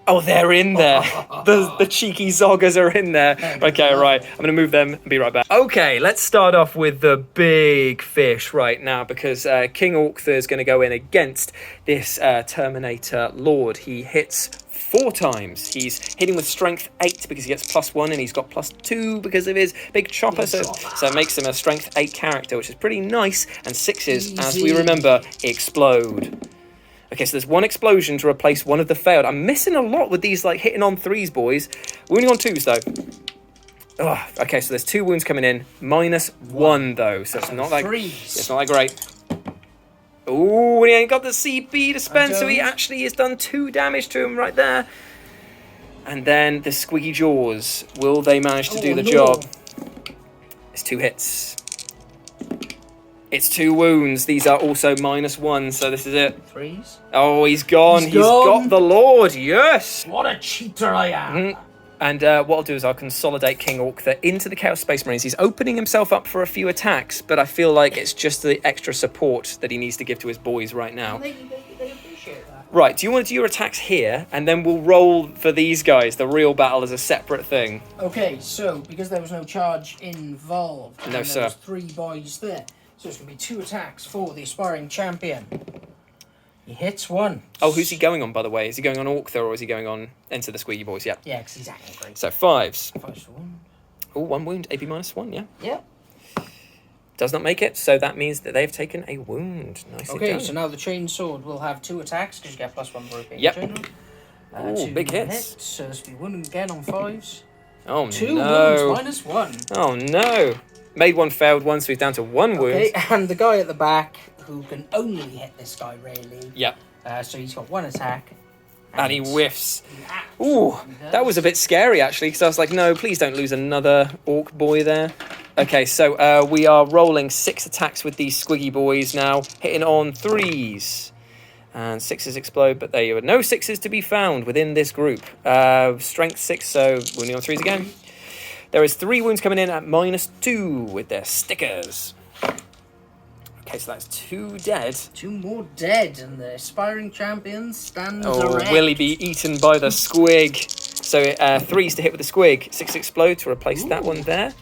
Oh, they're in there. The cheeky zoggers are in there. Okay, right. I'm going to move them and be right back. Okay, let's start off with the big fish right now because King Ork-Thur is going to go in against this Terminator Lord. He hits 4 times. He's hitting with strength 8 because he gets +1 and he's got +2 because of his big chopper. So it makes him a strength 8 character, which is pretty nice. And 6s, as we remember, explode. Okay, so there's 1 explosion to replace 1 of the failed. I'm missing a lot with these like hitting on 3s, boys. Wounding on 2s though. Oh, okay, so there's 2 wounds coming in. -1 though, so it's not like it's not that great. Ooh, he ain't got the CP to spend, so he actually has done 2 damage to him right there. And then the Squiggy Jaws. Will they manage to do the job? It's 2 hits. It's 2 wounds. These are also -1, so this is it. 3s? Oh, he's gone. He's got the Lord, yes! What a cheater I am! And what I'll do is I'll consolidate King Ork-Thur into the Chaos Space Marines. He's opening himself up for a few attacks, but I feel like it's just the extra support that he needs to give to his boys right now. They appreciate that. Right, do you want to do your attacks here, and then we'll roll for these guys, the real battle as a separate thing? Okay, so, because there was no charge involved, No, and sir. there was 3 boys there, so it's going to be 2 attacks for the aspiring champion. He hits 1. Oh, who's he going on, by the way? Is he going on Ork-Thur or is he going on Enter the Squeaky Boys? Yeah. Yeah, because he's angry. So 5s. 5 for 1. Oh, 1 wound, AP -1, yeah. Yep. Does not make it, so that means that they've taken a wound. Nicely Okay, done. so now the chain sword will have 2 attacks because you get +1 for repeat. Yep. Two big hits. So this will be 1 again on 5s. Oh 2 no. wounds -1. Oh no. Made 1, failed 1, so he's down to 1 wound. Okay, and the guy at the back who can only hit this guy really. Yep. So he's got 1 attack. And he whiffs. He Ooh, absolutely that was a bit scary actually, because I was like, no, please don't lose another Orc boy there. Okay, so we are rolling 6 attacks with these Squiggy boys now, hitting on 3s. And 6s explode, but there were no 6s to be found within this group. Strength 6, so wounding on 3s again. There is 3 wounds coming in at -2 with their stickers. Okay, so that's 2 dead. 2 more dead, and the aspiring champion stands Oh, erect. will he be eaten by the squig? So 3s to hit with the squig. 6 explode to replace that one there.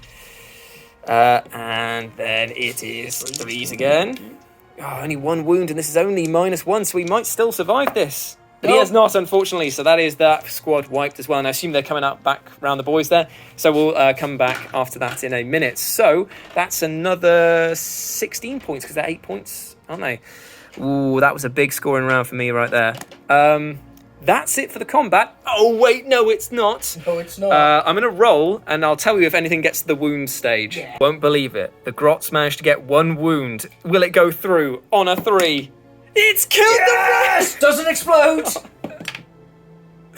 And then it is 3s again. Oh, only 1 wound, and this is only -1, so we might still survive this. But he has not, unfortunately, so that is that squad wiped as well. And I assume they're coming out back around the boys there. So we'll come back after that in a minute. So that's another 16 points, because they're 8 points, aren't they? Ooh, that was a big scoring round for me right there. That's it for the combat. Oh, wait, no, it's not. No, it's not. I'm going to roll, and I'll tell you if anything gets to the wound stage. Yeah. Won't believe it. The Grots managed to get 1 wound. Will it go through on a 3? It's killed the Rat! Doesn't explode!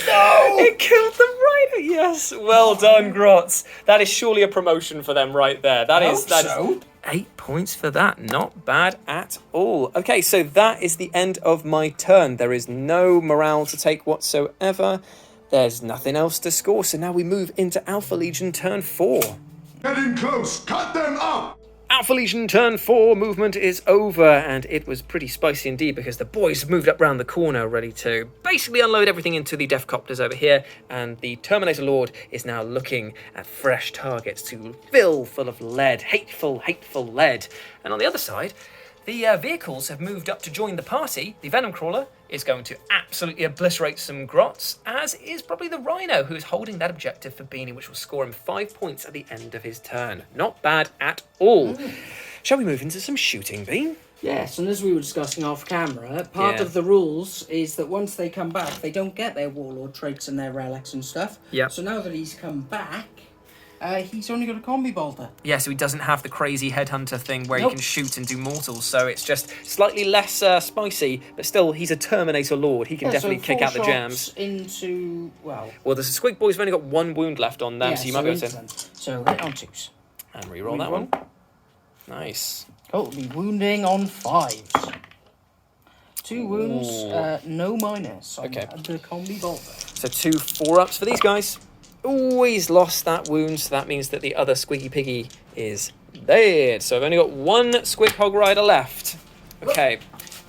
No! It killed the Rhino, yes. Well done, Grots. That is surely a promotion for them right there. That is 8 points for that. Not bad at all. Okay, so that is the end of my turn. There is no morale to take whatsoever. There's nothing else to score. So now we move into Alpha Legion turn 4. Get in close. Cut them up. Alpha Legion turn 4 movement is over, and it was pretty spicy indeed because the boys have moved up round the corner ready to basically unload everything into the Deathcopters over here, and the Terminator Lord is now looking at fresh targets to fill full of lead, hateful lead. And on the other side, the vehicles have moved up to join the party. The Venom Crawler is going to absolutely obliterate some Grots, as is probably the Rhino, who's holding that objective for Beanie, which will score him 5 points at the end of his turn. Not bad at all. Shall we move into some shooting, Bean? Yes, and as we were discussing off camera, part Yeah. of the rules is that once they come back, they don't get their warlord traits and their relics and stuff. Yep. So now that he's come back, he's only got a combi bolter. Yeah, so he doesn't have the crazy headhunter thing where you Nope. can shoot and do mortals, so it's just slightly less spicy, but still, he's a Terminator Lord. He can definitely kick out the jams. Into, well... Well, the Squig boys have only got 1 wound left on them, yeah, so you might be able to... into them. So hit on 2s. And reroll that one. Nice. Oh, the wounding on 5s. 2 wounds, no minus on Okay. the combi bolter. So 2 4-ups for these guys. Always lost that wound, so that means that the other Squiggy Piggy is dead. So I've only got 1 Squig Hog Rider left. Okay,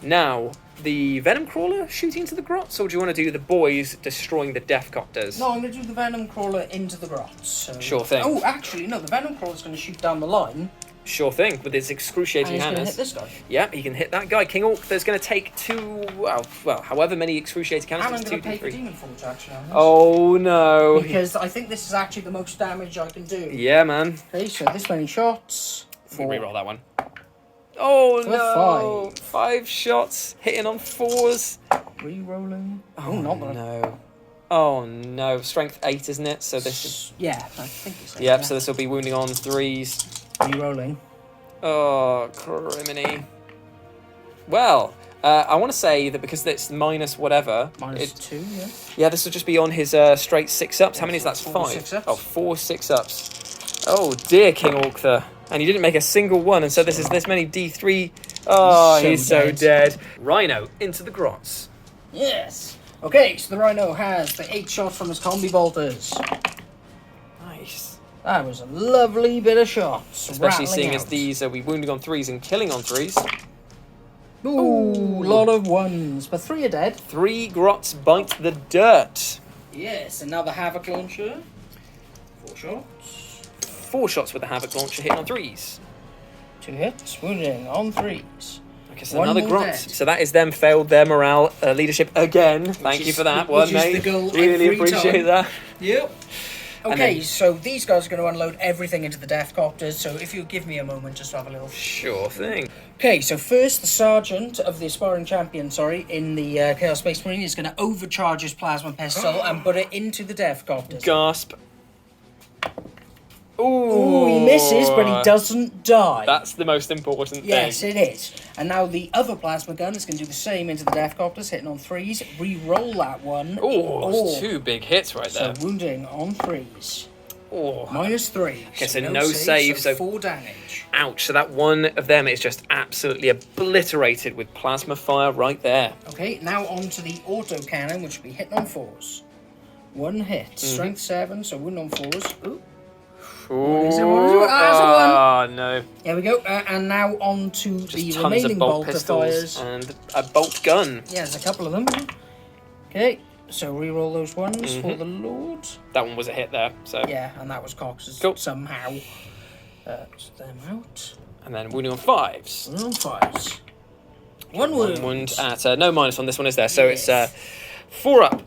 now, the Venom Crawler shooting into the Grots, or do you want to do the boys destroying the Deathcopters? No, I'm going to do the Venom Crawler into the Grots. So... Sure thing. Oh, actually, no, the Venom Crawler's going to shoot down the line. Sure thing, with his And excruciating he's going to hit hammers. this guy. Yep, he can hit that guy. King Ork-Thur's going to take 2, well, however many excruciating And I'm cannons. going to 2, pay for 3. Demon Forge, actually. On this. Oh no. Because I think this is actually the most damage I can do. Yeah, man. Okay, so this many shots. Let me reroll that one. Oh For no! 5 shots, hitting on 4s. Re-rolling. Oh, not that. No. Oh no. Strength 8, isn't it? So this is... Yeah, I think it's... Yep, so this will be wounding on 3s. Re-rolling. Oh, criminy. Well, I want to say that because it's minus whatever... Minus 2, yeah. Yeah, this will just be on his straight 6-ups. How many is that? 4 5? 6-ups. Oh, 4 6-ups. Oh dear, King Ork-Thur. And he didn't make a single one, and so this is this many D3. Oh, he's so dead. Rhino into the Grots. Yes. Okay, so the Rhino has the 8 shots from his combi bolters. Nice. That was a lovely bit of shots. Especially rattling seeing as out. these are we wounding on 3s and killing on 3s. Ooh, lot of 1s, but 3 are dead. 3 Grots bite the dirt. Yes, and now the Havoc launcher. 4 shots. 4 shots with the Havoc launcher hitting on 3s. 2 hits, wounding on 3s. Okay, so 1 another more Grot. dead. So that is them failed their morale leadership again. Thank you for that one, which is mate. the goal Really every appreciate time. that. Yep. And Okay, then- so these guys are going to unload everything into the Deathcopters, so if you give me a moment just to have a little... Sure thing. Okay, so first the Sergeant of the Aspiring Champion, in the Chaos Space Marine is going to overcharge his Plasma Pistol and put it into the Deathcopters. Gasp. Ooh, Ooh, he misses, but he doesn't die. That's the most important Yes, thing. it is. And now the other Plasma Gun is going to do the same into the Deathcopters, hitting on 3s. Re-roll that one. Ooh, 2 big hits right So there. wounding on 3s. Oh. -3. Okay, so no save, so 4 damage. Ouch, so that one of them is just absolutely obliterated with plasma fire right there. Okay, now on to the auto cannon, which will be hitting on 4s. 1 hit, strength 7, so 1 on 4s. Ooh. Ooh. That's a 1. No. There we go, and now on to Just the tons remaining of bolt bolter pistols fires. and a bolt gun. Yeah, there's a couple of them. Okay, so re-roll those ones for the Lord. That one was a hit there, so. Yeah, and that was Cox's Cool. somehow. Them out. And then wounding on 5s. 1 on 5s. 1 wound. Wound at no minus on this one, is there? So it's 4 up.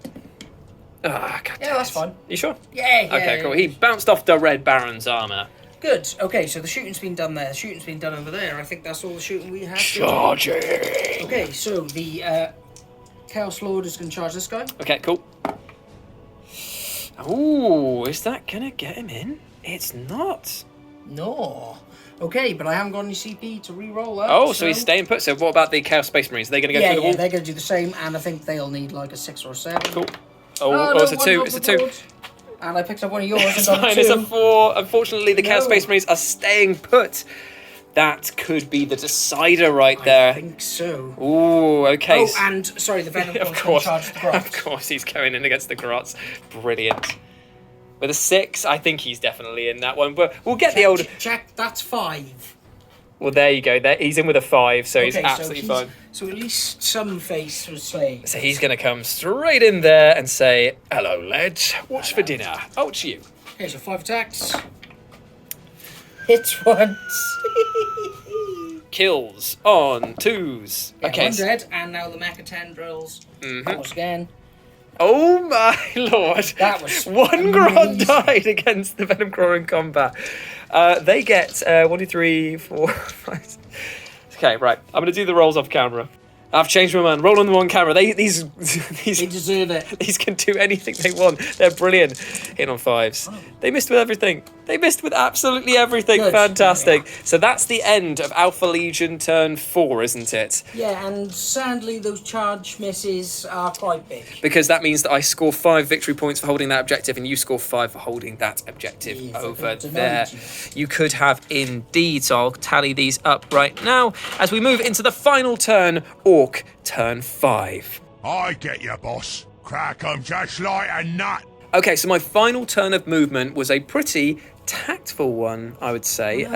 Ah, God Yeah, damn that's it. fine. You sure? Yeah, Okay, cool. He bounced off the Red Baron's armour. Good. Okay, so the shooting's been done there. The shooting's been done over there. I think that's all the shooting we have. Charging. Okay, so the Chaos Lord is going to charge this guy. Okay, cool. Ooh, is that gonna get him in? It's not. No. Okay, but I haven't got any CP to re-roll that. Oh, so he's staying put. So what about the Chaos Space Marines? Are they gonna go yeah, through the wall? they're going to do the same, and I think they'll need like a 6 or a 7. Cool. Oh, no, it's a 2. one's It's a off the 2. board. And I picked up one of yours It's and got fine. a 2. It's a 4. Unfortunately, the Chaos No. Space Marines are staying put. That could be the decider right there. I think so. Ooh, okay. Oh, and sorry, the Venom of Claw's course, charged the Grot. of course, he's going in against the Grots. Brilliant. With a 6, I think he's definitely in that one. But we'll get the old. Check, that's 5. Well, there you go. There, he's in with a 5, so he's Okay, absolutely fine. So at least some face was saved. So he's going to come straight in there and say, "Hello, lads. What's for dinner? Oh, it's you." Okay, so 5 attacks. Hits once. Kills on 2s. Yeah, Okay. one dead, and now the Mecha Tendrils. Once again. Oh my lord! That was one Grot amazing. died against the Venom Claw in combat. They get 1, 2, 3, 4, 5. Okay, right. I'm gonna do the rolls off camera. I've changed my mind. Roll on them on camera. These They deserve it. these can do anything they want. They're brilliant. Hit on 5s. They missed with everything. They missed with absolutely everything. Good. Fantastic. So that's the end of Alpha Legion turn 4, isn't it? Yeah, and sadly those charge misses are quite big. Because that means that I score 5 victory points for holding that objective, and you score 5 for holding that objective Yeah, over for there. denied You could have indeed. So I'll tally these up right now as we move into the final turn, Ork turn 5. I get you, boss. Crack 'em just like a nut. Okay, so my final turn of movement was a pretty tactful one, I would say.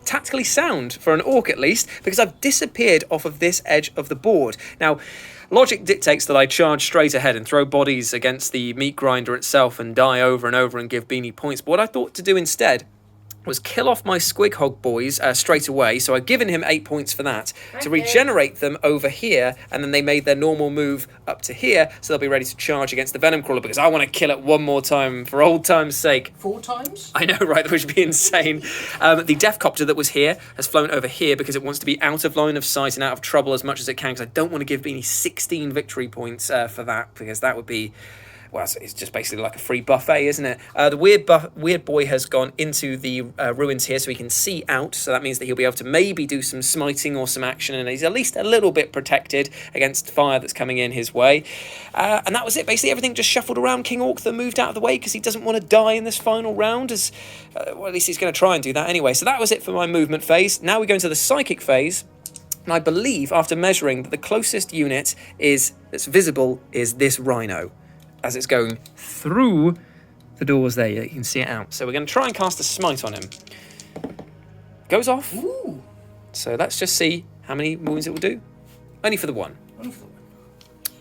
Tactically sound, for an Orc at least, because I've disappeared off of this edge of the board. Now, logic dictates that I charge straight ahead and throw bodies against the meat grinder itself and die over and over and give Beanie points. But what I thought to do instead was kill off my Squig Hog boys straight away. So I'd given him 8 points for that, to regenerate them over here, and then they made their normal move up to here, so they'll be ready to charge against the Venom Crawler, because I want to kill it one more time for old time's sake. 4 times? I know, right? Which would be insane. The Death Copter that was here has flown over here because it wants to be out of line of sight and out of trouble as much as it can, because I don't want to give Beanie 16 victory points for that, because that would be... Well, it's just basically like a free buffet, isn't it? The weird boy has gone into the ruins here, so he can see out. So that means that he'll be able to maybe do some smiting or some action, and he's at least a little bit protected against fire that's coming in his way. And that was it. Basically, everything just shuffled around. King Ork-Thur moved out of the way because he doesn't want to die in this final round. Well, at least he's going to try and do that anyway. So that was it for my movement phase. Now we go into the psychic phase. And I believe, after measuring, that the closest unit that's visible is this rhino, as it's going through the doors there. You can see it out. So we're going to try and cast a smite on him. Goes off. Ooh. So let's just see how many wounds it will do. Only for the 1. Wonderful.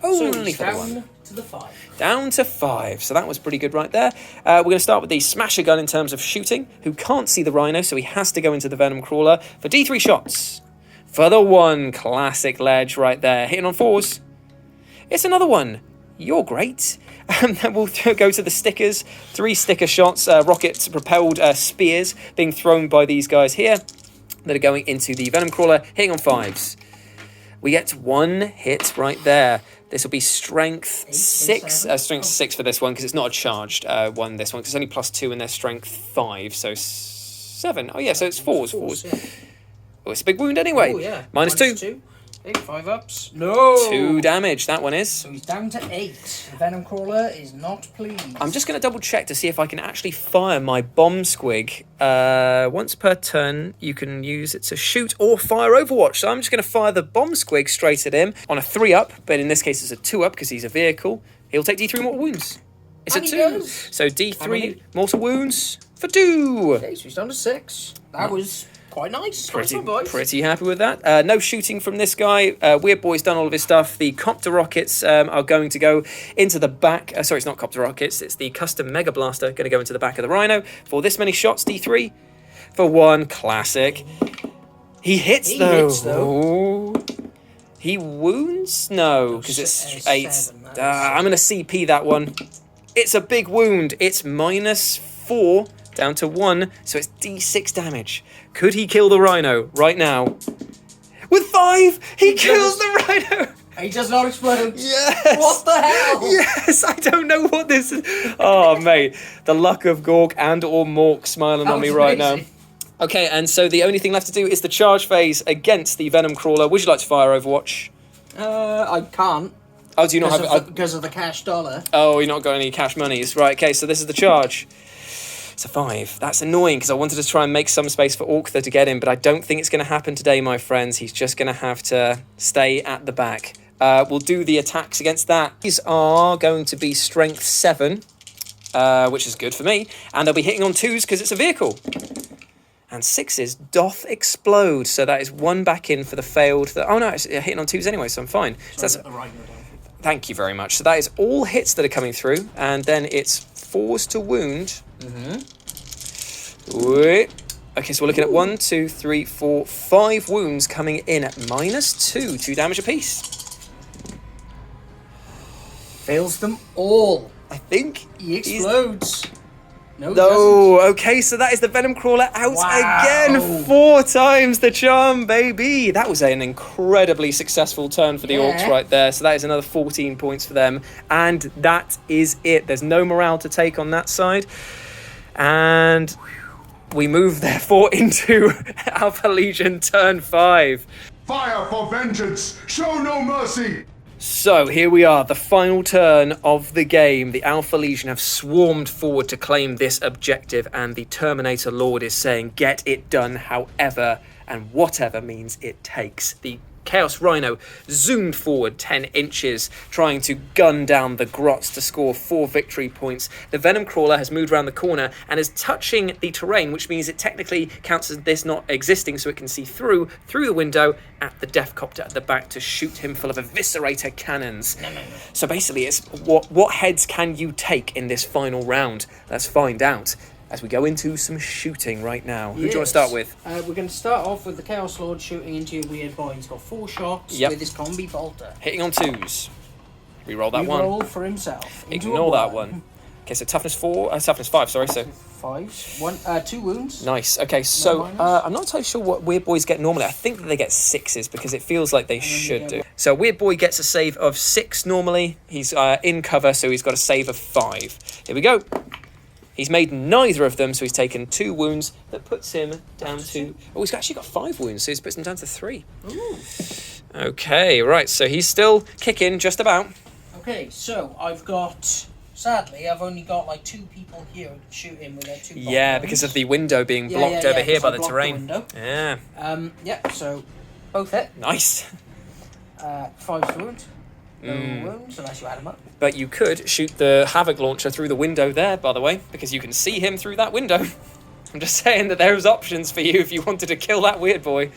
Only So for the 1. down to the 5. Down to 5. So that was pretty good right there. We're going to start with the Smasha gun in terms of shooting, who can't see the rhino, so he has to go into the Venom Crawler for D3 shots. For the 1. Classic ledge right there. Hitting on 4s. It's another 1. You're great. Then we'll go to the stickers. 3 sticker shots, rocket-propelled spears being thrown by these guys here that are going into the Venom Crawler, hitting on 5s. We get 1 hit right there. This will be strength 6. Strength 6 for this one, because it's not a charged one, this one, because it's only +2 and their strength 5, so 7. Oh yeah, so it's 4s. Yeah. Oh, it's a big wound anyway. Oh, yeah. -2. Okay, 5 ups. No! 2 damage, that one is. So he's down to 8. The Venom Crawler is not pleased. I'm just going to double check to see if I can actually fire my bomb squig. Once per turn, you can use it to shoot or fire Overwatch. So I'm just going to fire the bomb squig straight at him on a 3 up, but in this case it's a 2 up because he's a vehicle. He'll take D3 mortal wounds. It's And a he 2. does. So D3 mortal wounds for 2. Okay, so he's down to 6. That was quite nice. Pretty happy with that. No shooting from this guy. Weird Boy's done all of his stuff. The copter rockets are going to go into the back. Sorry, it's not copter rockets. It's the custom Mega Blaster going to go into the back of the Rhino for this many shots. D3 for 1. Classic. He hits though. Ooh. He wounds? No, because it's 8. 7, I'm going to CP that one. It's a big wound. It's -4 down to 1, so it's D6 damage. Could he kill the Rhino right now? With 5, he kills the Rhino. He does not explode. Yes. What the hell? Yes, I don't know what this is. Oh, mate. The luck of Gork and or Mork smiling on me right now. Okay, and so the only thing left to do is the charge phase against the Venom Crawler. Would you like to fire Overwatch? I can't. Oh, do you not have... Because of the cash dollar. Oh, you're not got any cash monies. Right, okay, so this is the charge. It's a 5. That's annoying because I wanted to try and make some space for Ork-Thur to get in, but I don't think it's going to happen today, my friends. He's just going to have to stay at the back. We'll do the attacks against that. These are going to be strength 7, which is good for me, and they'll be hitting on 2s because it's a vehicle. And 6s doth explode, so that is 1 back in for the failed. Oh no, it's hitting on 2s anyway, so I'm fine. So that's, thank you very much. So that is all hits that are coming through, and then it's 4s to wound. Okay, so we're looking at 1, 2, 3, 4, 5 wounds coming in at -2, 2 damage apiece. Fails them all. I think He explodes. No, No, okay, so that is the Venom Crawler out again. 4 times the charm, baby. That was an incredibly successful turn for the Orks right there. So that is another 14 points for them. And that is it. There's no morale to take on that side. And we move, therefore, into Alpha Legion turn 5. Fire for vengeance! Show no mercy! So here we are, the final turn of the game. The Alpha Legion have swarmed forward to claim this objective, and the Terminator Lord is saying, get it done however and whatever means it takes. The Chaos Rhino zoomed forward 10 inches, trying to gun down the Grots to score 4 victory points. The Venom Crawler has moved around the corner and is touching the terrain, which means it technically counts as this not existing, so it can see through the window at the Death Copter at the back to shoot him full of Eviscerator cannons. So basically, it's what heads can you take in this final round? Let's find out as we go into some shooting right now. Who do you want to start with? We're going to start off with the Chaos Lord shooting into your weird boy. He's got 4 shots with his combi bolter. Hitting on 2s. Reroll that one. Reroll for himself. Ignore that one. Okay, so toughness 5, sorry. So 5. 2 wounds. Nice. Okay, so I'm not entirely sure what Weird Boys get normally. I think that they get 6s because it feels like they should do. So Weird Boy gets a save of 6 normally. He's in cover, so he's got a save of 5. Here we go. He's made neither of them, so he's taken 2 wounds. That puts him down to... Oh, he's actually got 5 wounds, so he's puts him down to 3. Ooh. Okay, right, so he's still kicking just about. Okay, so I've got... Sadly, I've only got like 2 people here who can shoot him with their 2 Yeah, because of the window being blocked over here by the terrain. Yeah, so both hit. Nice. 5 to wound. No wounds, unless you add them up. But you could shoot the Havoc launcher through the window there, by the way, because you can see him through that window. I'm just saying that there's options for you if you wanted to kill that weird boy.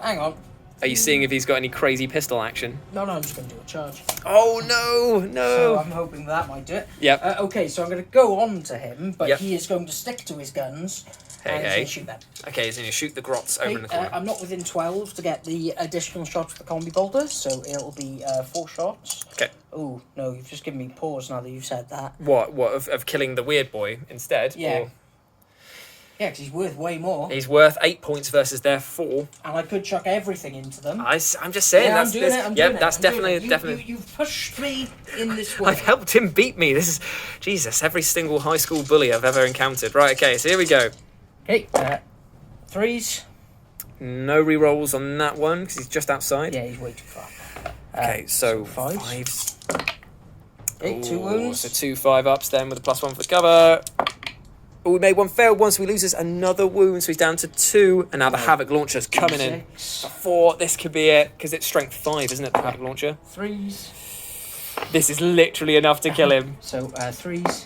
Hang on. Are you seeing if he's got any crazy pistol action? No, I'm just going to do a charge. Oh, no. So I'm hoping that might do it. Yep. Okay, so I'm going to go on to him, but he is going to stick to his guns. And he's going to shoot them. Okay, he's going to shoot the Grots over in the corner. I'm not within 12 to get the additional shots with the combi bolter, so it'll be 4 shots. Okay. Oh, no, you've just given me pause now that you've said that. What of killing the weird boy instead? Yeah. Or... Yeah, because he's worth way more. He's worth 8 points versus their 4. And I could chuck everything into them. I'm just saying. Yeah, I'm doing it. That's definitely. You've pushed me in this way. I've helped him beat me. This is... Jesus, every single high school bully I've ever encountered. Right, okay, so here we go. Okay, 3s. No rerolls on that one because he's just outside. Yeah, he's way too far. Okay, so fives. 5s. 8, 2 wounds. So 2 5-ups then with a +1 for cover. Oh, we made one fail once, so he loses another wound, so he's down to 2. And now the Havoc Launcher's coming in. 4, this could be it, because it's strength 5, isn't it, the Havoc Launcher? 3s. This is literally enough to kill him. So 3s.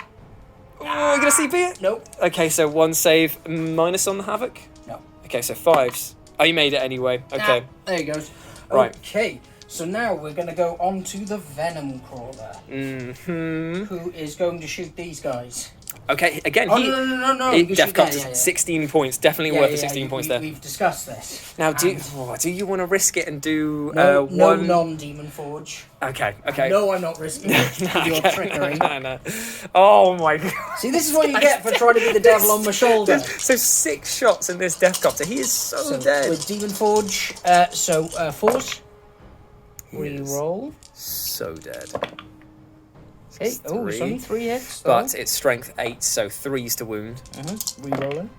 Oh, you gonna CP it? Nope. Okay, so 1 save minus on the Havoc? No. Okay, so 5s. Oh, you made it anyway. Okay. There he goes. Right. Okay, so now we're going to go on to the Venom Crawler. Mm-hmm. Who is going to shoot these guys. Okay, again, Oh, he... no. Def got 16 points. Definitely worth the 16 points there. We've discussed this. Now, do you want to risk it and do no one... non-Demon Forge. Okay. No, I'm not risking it. Your trickery. No. Oh my god. See, this is what you get for trying to be the devil on my shoulder. So 6 shots in this Death Copter. He is so dead. With Demon Forge, 4s. Reroll. So dead. Hey, it's only 3 hits. Though. But it's strength 8, so 3s to wound. Rerolling.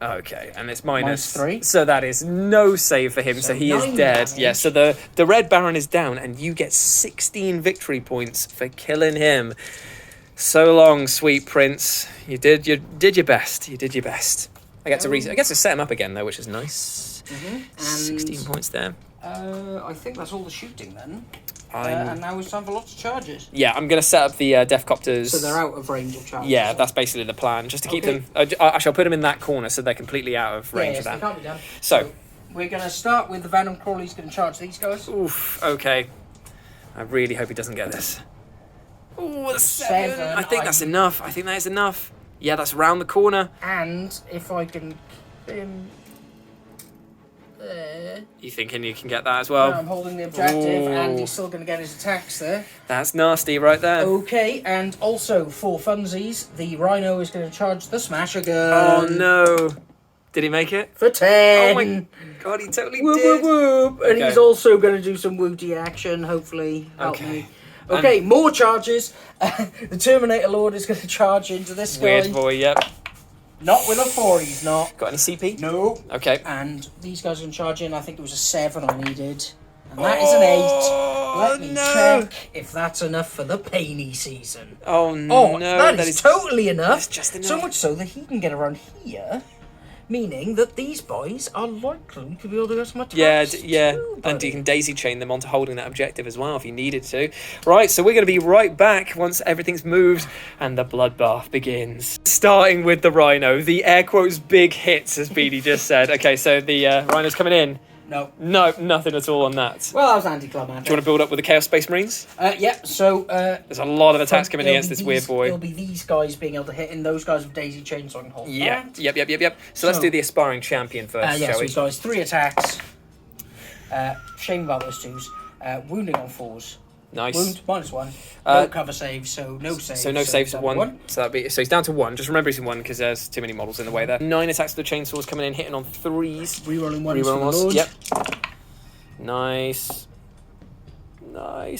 Okay, and it's minus 3. So that is no save for him, so he is dead. Damage. Yeah, so the Red Baron is down, and you get 16 victory points for killing him. So long, sweet prince. You did your best. You did your best. I get to set him up again though, which is nice. And 16 points there. I think that's all the shooting then. And now it's time for lots of charges. Yeah, I'm going to set up the Death Copters. So they're out of range of charges. Yeah, that's basically the plan, just to keep them... actually, I'll put them in that corner so they're completely out of range of that. They can't be done. So we're going to start with the Venom Crawler. He's going to charge these guys. Oof, okay. I really hope he doesn't get this. Ooh, the 7. 7. I think that's enough. I think that is enough. Yeah, that's round the corner. And if I can... You thinking you can get that as well? No, I'm holding the objective, Ooh. and he's still going to get his attacks there. That's nasty right there. Okay, and also for funsies, the Rhino is going to charge the Smasha gun. Oh no! Did he make it? For 10. Oh my god, he totally Whoop, did. whoop, whoop. And Okay. he's also going to do some wooty action, hopefully. Help Okay. me. Okay, more charges. The Terminator Lord is going to charge into this guy. Weird boy. Yep. Not with a 4, he's not. Got any CP? No. Okay. And these guys are going to charge in. I think it was a 7 I needed. And that is an 8. Let me check if that's enough for the Painy season. Oh Oh, no! that is totally enough. That's just enough. So much so that he can get around here, meaning that these boys are likely to be able to get some attacks. Yeah, too, and buddy. you can daisy chain them onto holding that objective as well if you needed to. Right, so we're going to be right back once everything's moved and the bloodbath begins. Starting with the Rhino, the air quotes big hits, as Beanie just said. Okay, so the Rhino's coming in. No. No, nothing at all on that. Well, that was anticlimactic. Do you want to build up with the Chaos Space Marines? Yeah, so... There's a lot of attacks coming it'll against be this weird boy. It'll be these guys being able to hit, and those guys with daisy chains so I can hold Yeah, that. yep. So let's do the aspiring champion first, Yeah, shall so we? these guys, 3 attacks. Shame about those 2s. Wounding on 4s. Nice. Wound, -1. No cover save, so no save. So no saves at down to 1. So he's down to 1. Just remember he's in 1 because there's too many models in the way there. 9 attacks with the chainsaws coming in, hitting on 3s. Rerolling 1s for Rerolling the ones. Lord. Yep. Nice.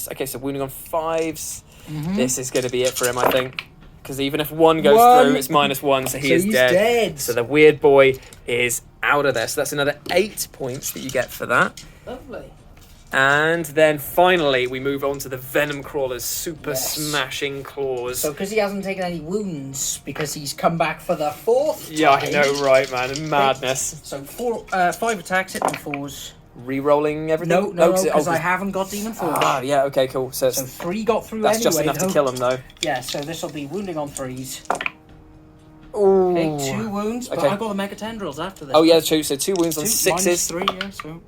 Okay, so wounding on 5s. This is going to be it for him, I think. Because even if 1 goes through, it's -1, so he is he's dead. dead. So the weird boy is out of there. So that's another 8 points that you get for that. Lovely. And then finally, we move on to the Venom Crawler's super smashing claws. So because he hasn't taken any wounds, because he's come back for the 4th Yeah, I time, know, right, man. Madness. So 5 attacks, hit on 4s. Re-rolling everything? No, 'cause because I haven't got Demon Forge. Ah, yeah, okay, cool. So, So 3 got through that's anyway. just enough to kill him, though. Yeah, so this will be wounding on 3s. Ooh. Okay, 2 wounds, but Okay. I got the Mega Tendrils after this. Oh, yeah, true. So 2 wounds on 2 6s. -3, yeah, so...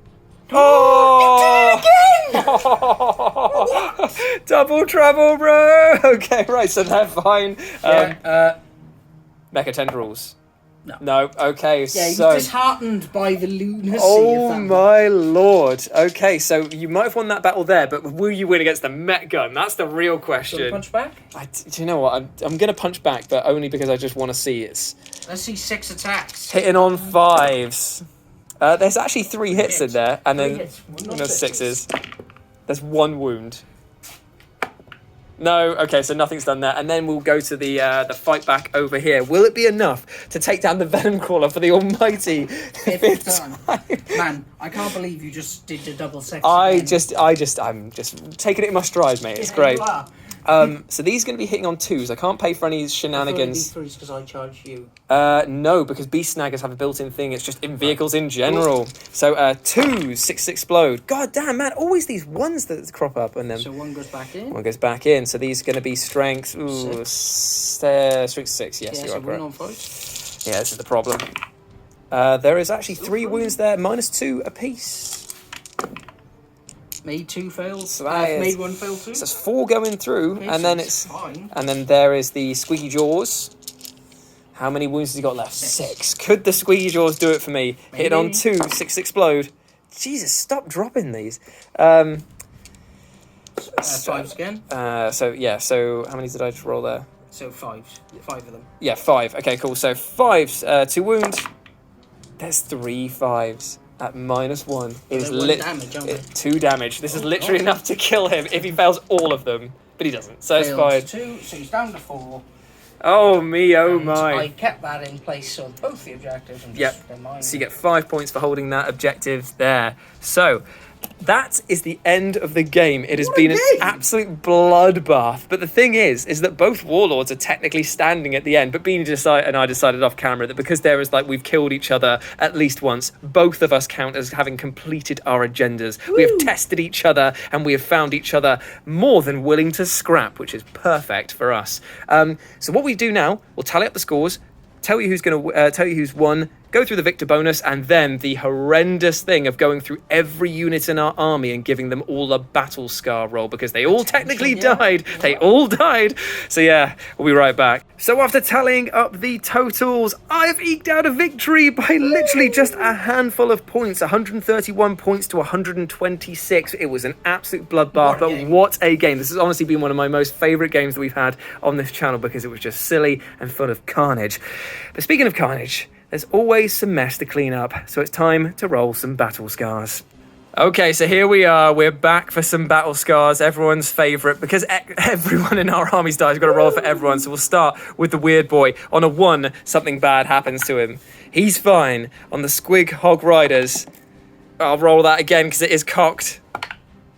Oh! You did it again! Double trouble, bro! Okay, right, so they're fine. Mecha Tendrils. No, okay, Yeah, he so... was disheartened by the lunacy Oh of that. my lord. Okay, so you might have won that battle there, but will you win against the Met Gun? That's the real Do you question. punch back? Do you know what? I'm going to punch back, but only because I just want to see it's Let's see 6 attacks. hitting on 5s. There's actually 3 hits in there, and then Three hits, not there's 6s. There's 1 wound. No, okay, so nothing's done there. And then we'll go to the fight back over here. Will it be enough to take down the Venom Crawler for the almighty fifth time? Man, I can't believe you just did the double sex. I'm just taking it in my stride, mate. It's great. So these are going to be hitting on 2s. I can't pay for any shenanigans. I because I charge you. No, because beast snaggers have a built-in thing. It's just in vehicles in general. So 2s, 6 explode. God damn, man! Always these 1s that crop up, and then So 1 goes back in. 1 goes back in. So these are going to be strength. Ooh, strength 6. Yes, you are so correct. on 5. Yeah, this is the problem. There is actually 3 wounds there, -2 apiece. Made 2 fails. So that is- made 1 fail too. So it's 4 going through, Okay, and so then it's it's fine. and then there is the squeaky jaws. How many wounds has he got left? 6. Could the squeaky jaws do it for me? Hit it on Maybe. 2, 6 explode. Jesus, stop dropping these. 5s again. So how many did I just roll there? So 5. 5 of them. Yeah, 5. Okay, cool. So 5s, 2 wounds. There's 3 5s at -1. It is They're 1 damage, aren't they? 2 damage. This is literally enough to kill him if he fails all of them, but he doesn't. So it's fine. 2, so he's down to 4. Oh me, oh And my. I kept that in place, so both the objectives and Yep. just they're mine. So you get 5 points for holding that objective there. So that is the end of the game. It has been an absolute bloodbath. But the thing is that both warlords are technically standing at the end. But Beanie and I decided off camera that because there is we've killed each other at least once, both of us count as having completed our agendas. Woo! We have tested each other and we have found each other more than willing to scrap, which is perfect for us. So what we do now, we'll tally up the scores, tell you who's won, go through the victor bonus, and then the horrendous thing of going through every unit in our army and giving them all a battle scar roll because they all technically died. They all died. So yeah, we'll be right back. So after tallying up the totals, I've eked out a victory by literally just a handful of points, 131 points to 126. It was an absolute bloodbath, but what a game. This has honestly been one of my most favourite games that we've had on this channel because it was just silly and full of carnage. But speaking of carnage, there's always some mess to clean up, so it's time to roll some battle scars. Okay, so here we are. We're back for some battle scars, everyone's favourite, because everyone in our army's died. We've got to roll for everyone, so we'll start with the weird boy. On a 1, something bad happens to him. He's fine. On the Squig Hog Riders, I'll roll that again because it is cocked.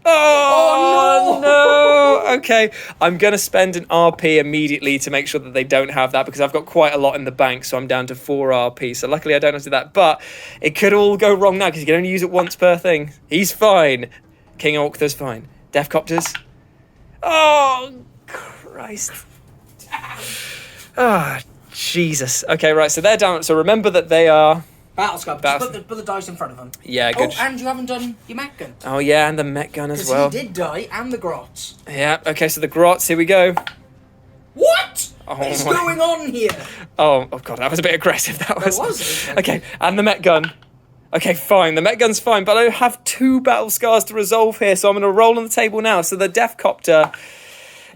Oh no! Okay, I'm going to spend an RP immediately to make sure that they don't have that because I've got quite a lot in the bank, so I'm down to 4 RP. So luckily I don't have to do that, but it could all go wrong now because you can only use it once per thing. He's fine. King Ork-Thur's fine. Deathcopters. Oh, Christ. Ah, Jesus. Okay, right, so they're down. So remember that they are... Battle scar. Just put the dice in front of him. Yeah, good. Oh, and you haven't done your mech gun. Oh, yeah, and the mech gun as well. Because he did die, and the grots. Yeah, okay, so the grots, here we go. What? Oh, What is going on here? Oh, God, that was a bit aggressive. That was. Was it? Okay, and the mech gun. Okay, fine, the mech gun's fine, but I have 2 battle scars to resolve here, so I'm going to roll on the table now. So the Deathcopter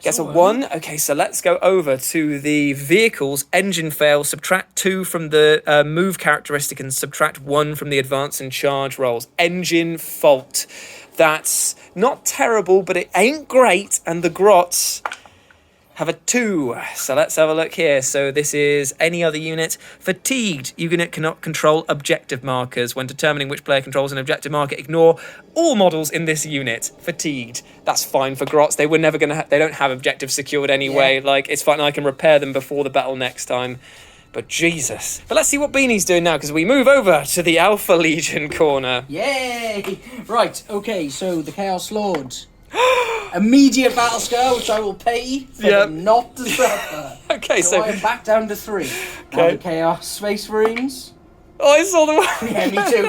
gets a 1. Okay, so let's go over to the vehicles. Engine fail, subtract 2 from the move characteristic and subtract 1 from the advance and charge rolls. Engine fault. That's not terrible, but it ain't great. And the grots have a 2. So let's have a look here. So this is any other unit. Fatigued. Unit cannot control objective markers. When determining which player controls an objective marker, ignore all models in this unit. Fatigued. That's fine for grots. They were never going to... They don't have objectives secured anyway. Yeah. Like, it's fine. I can repair them before the battle next time. But Jesus. But let's see what Beanie's doing now, because we move over to the Alpha Legion corner. Yay! Right, okay, so the Chaos Lord. Immediate battle scar, which I will pay for them not to suffer. Okay, so I am back down to 3. Okay. Now the Chaos Space Marines. Oh, I saw the one. Yeah, me too.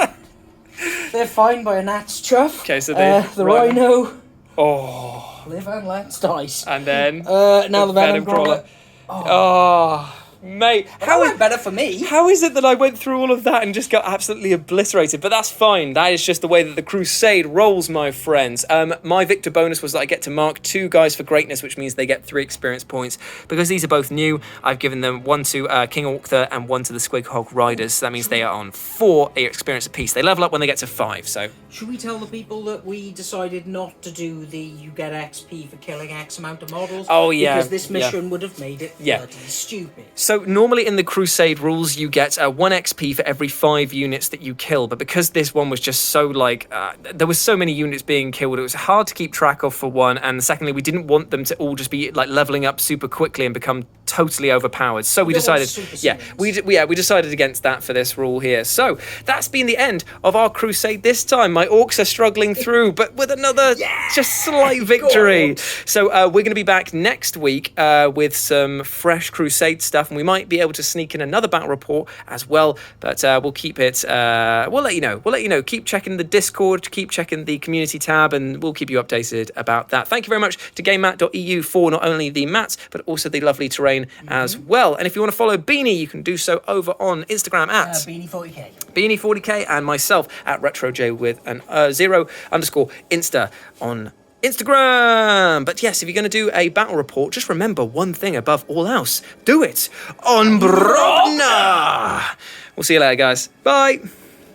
They're fine by a Nat's chuff. Okay, so the Rhino. Oh. Live and let dice. And then now the Venom Crawler. Oh. Mate, How went better for me? How is it that I went through all of that and just got absolutely obliterated? But that's fine. That is just the way that the Crusade rolls, my friends. My victor bonus was that I get to mark 2 guys for greatness, which means they get 3 experience points. Because these are both new, I've given them 1 to King Ork-Thur and 1 to the Squig Hog Riders. So that means they are on 4 experience apiece. They level up when they get to 5. So should we tell the people that we decided not to do the you get XP for killing X amount of models? Oh, yeah. Because this mission would have made it bloody stupid. So normally in the Crusade rules, you get 1 XP for every 5 units that you kill. But because this one was just so like, there was so many units being killed, it was hard to keep track of for one. And secondly, we didn't want them to all just be like leveling up super quickly and become totally overpowered. So we decided, we decided against that for this rule here. So that's been the end of our Crusade this time. My orcs are struggling through, but with another just slight victory. So we're going to be back next week with some fresh Crusade stuff, and we might be able to sneak in another battle report as well. But we'll keep it. We'll let you know. We'll let you know. Keep checking the Discord. Keep checking the community tab, and we'll keep you updated about that. Thank you very much to GameMat.eu for not only the mats but also the lovely terrain as well. And if you want to follow Beanie, you can do so over on Instagram at Beanie40k. Beanie40k, and myself at RetroJ with an 0_Insta on Instagram. But yes, if you're going to do a battle report, just remember one thing above all else: do it on Brobna. We'll see you later, guys. Bye.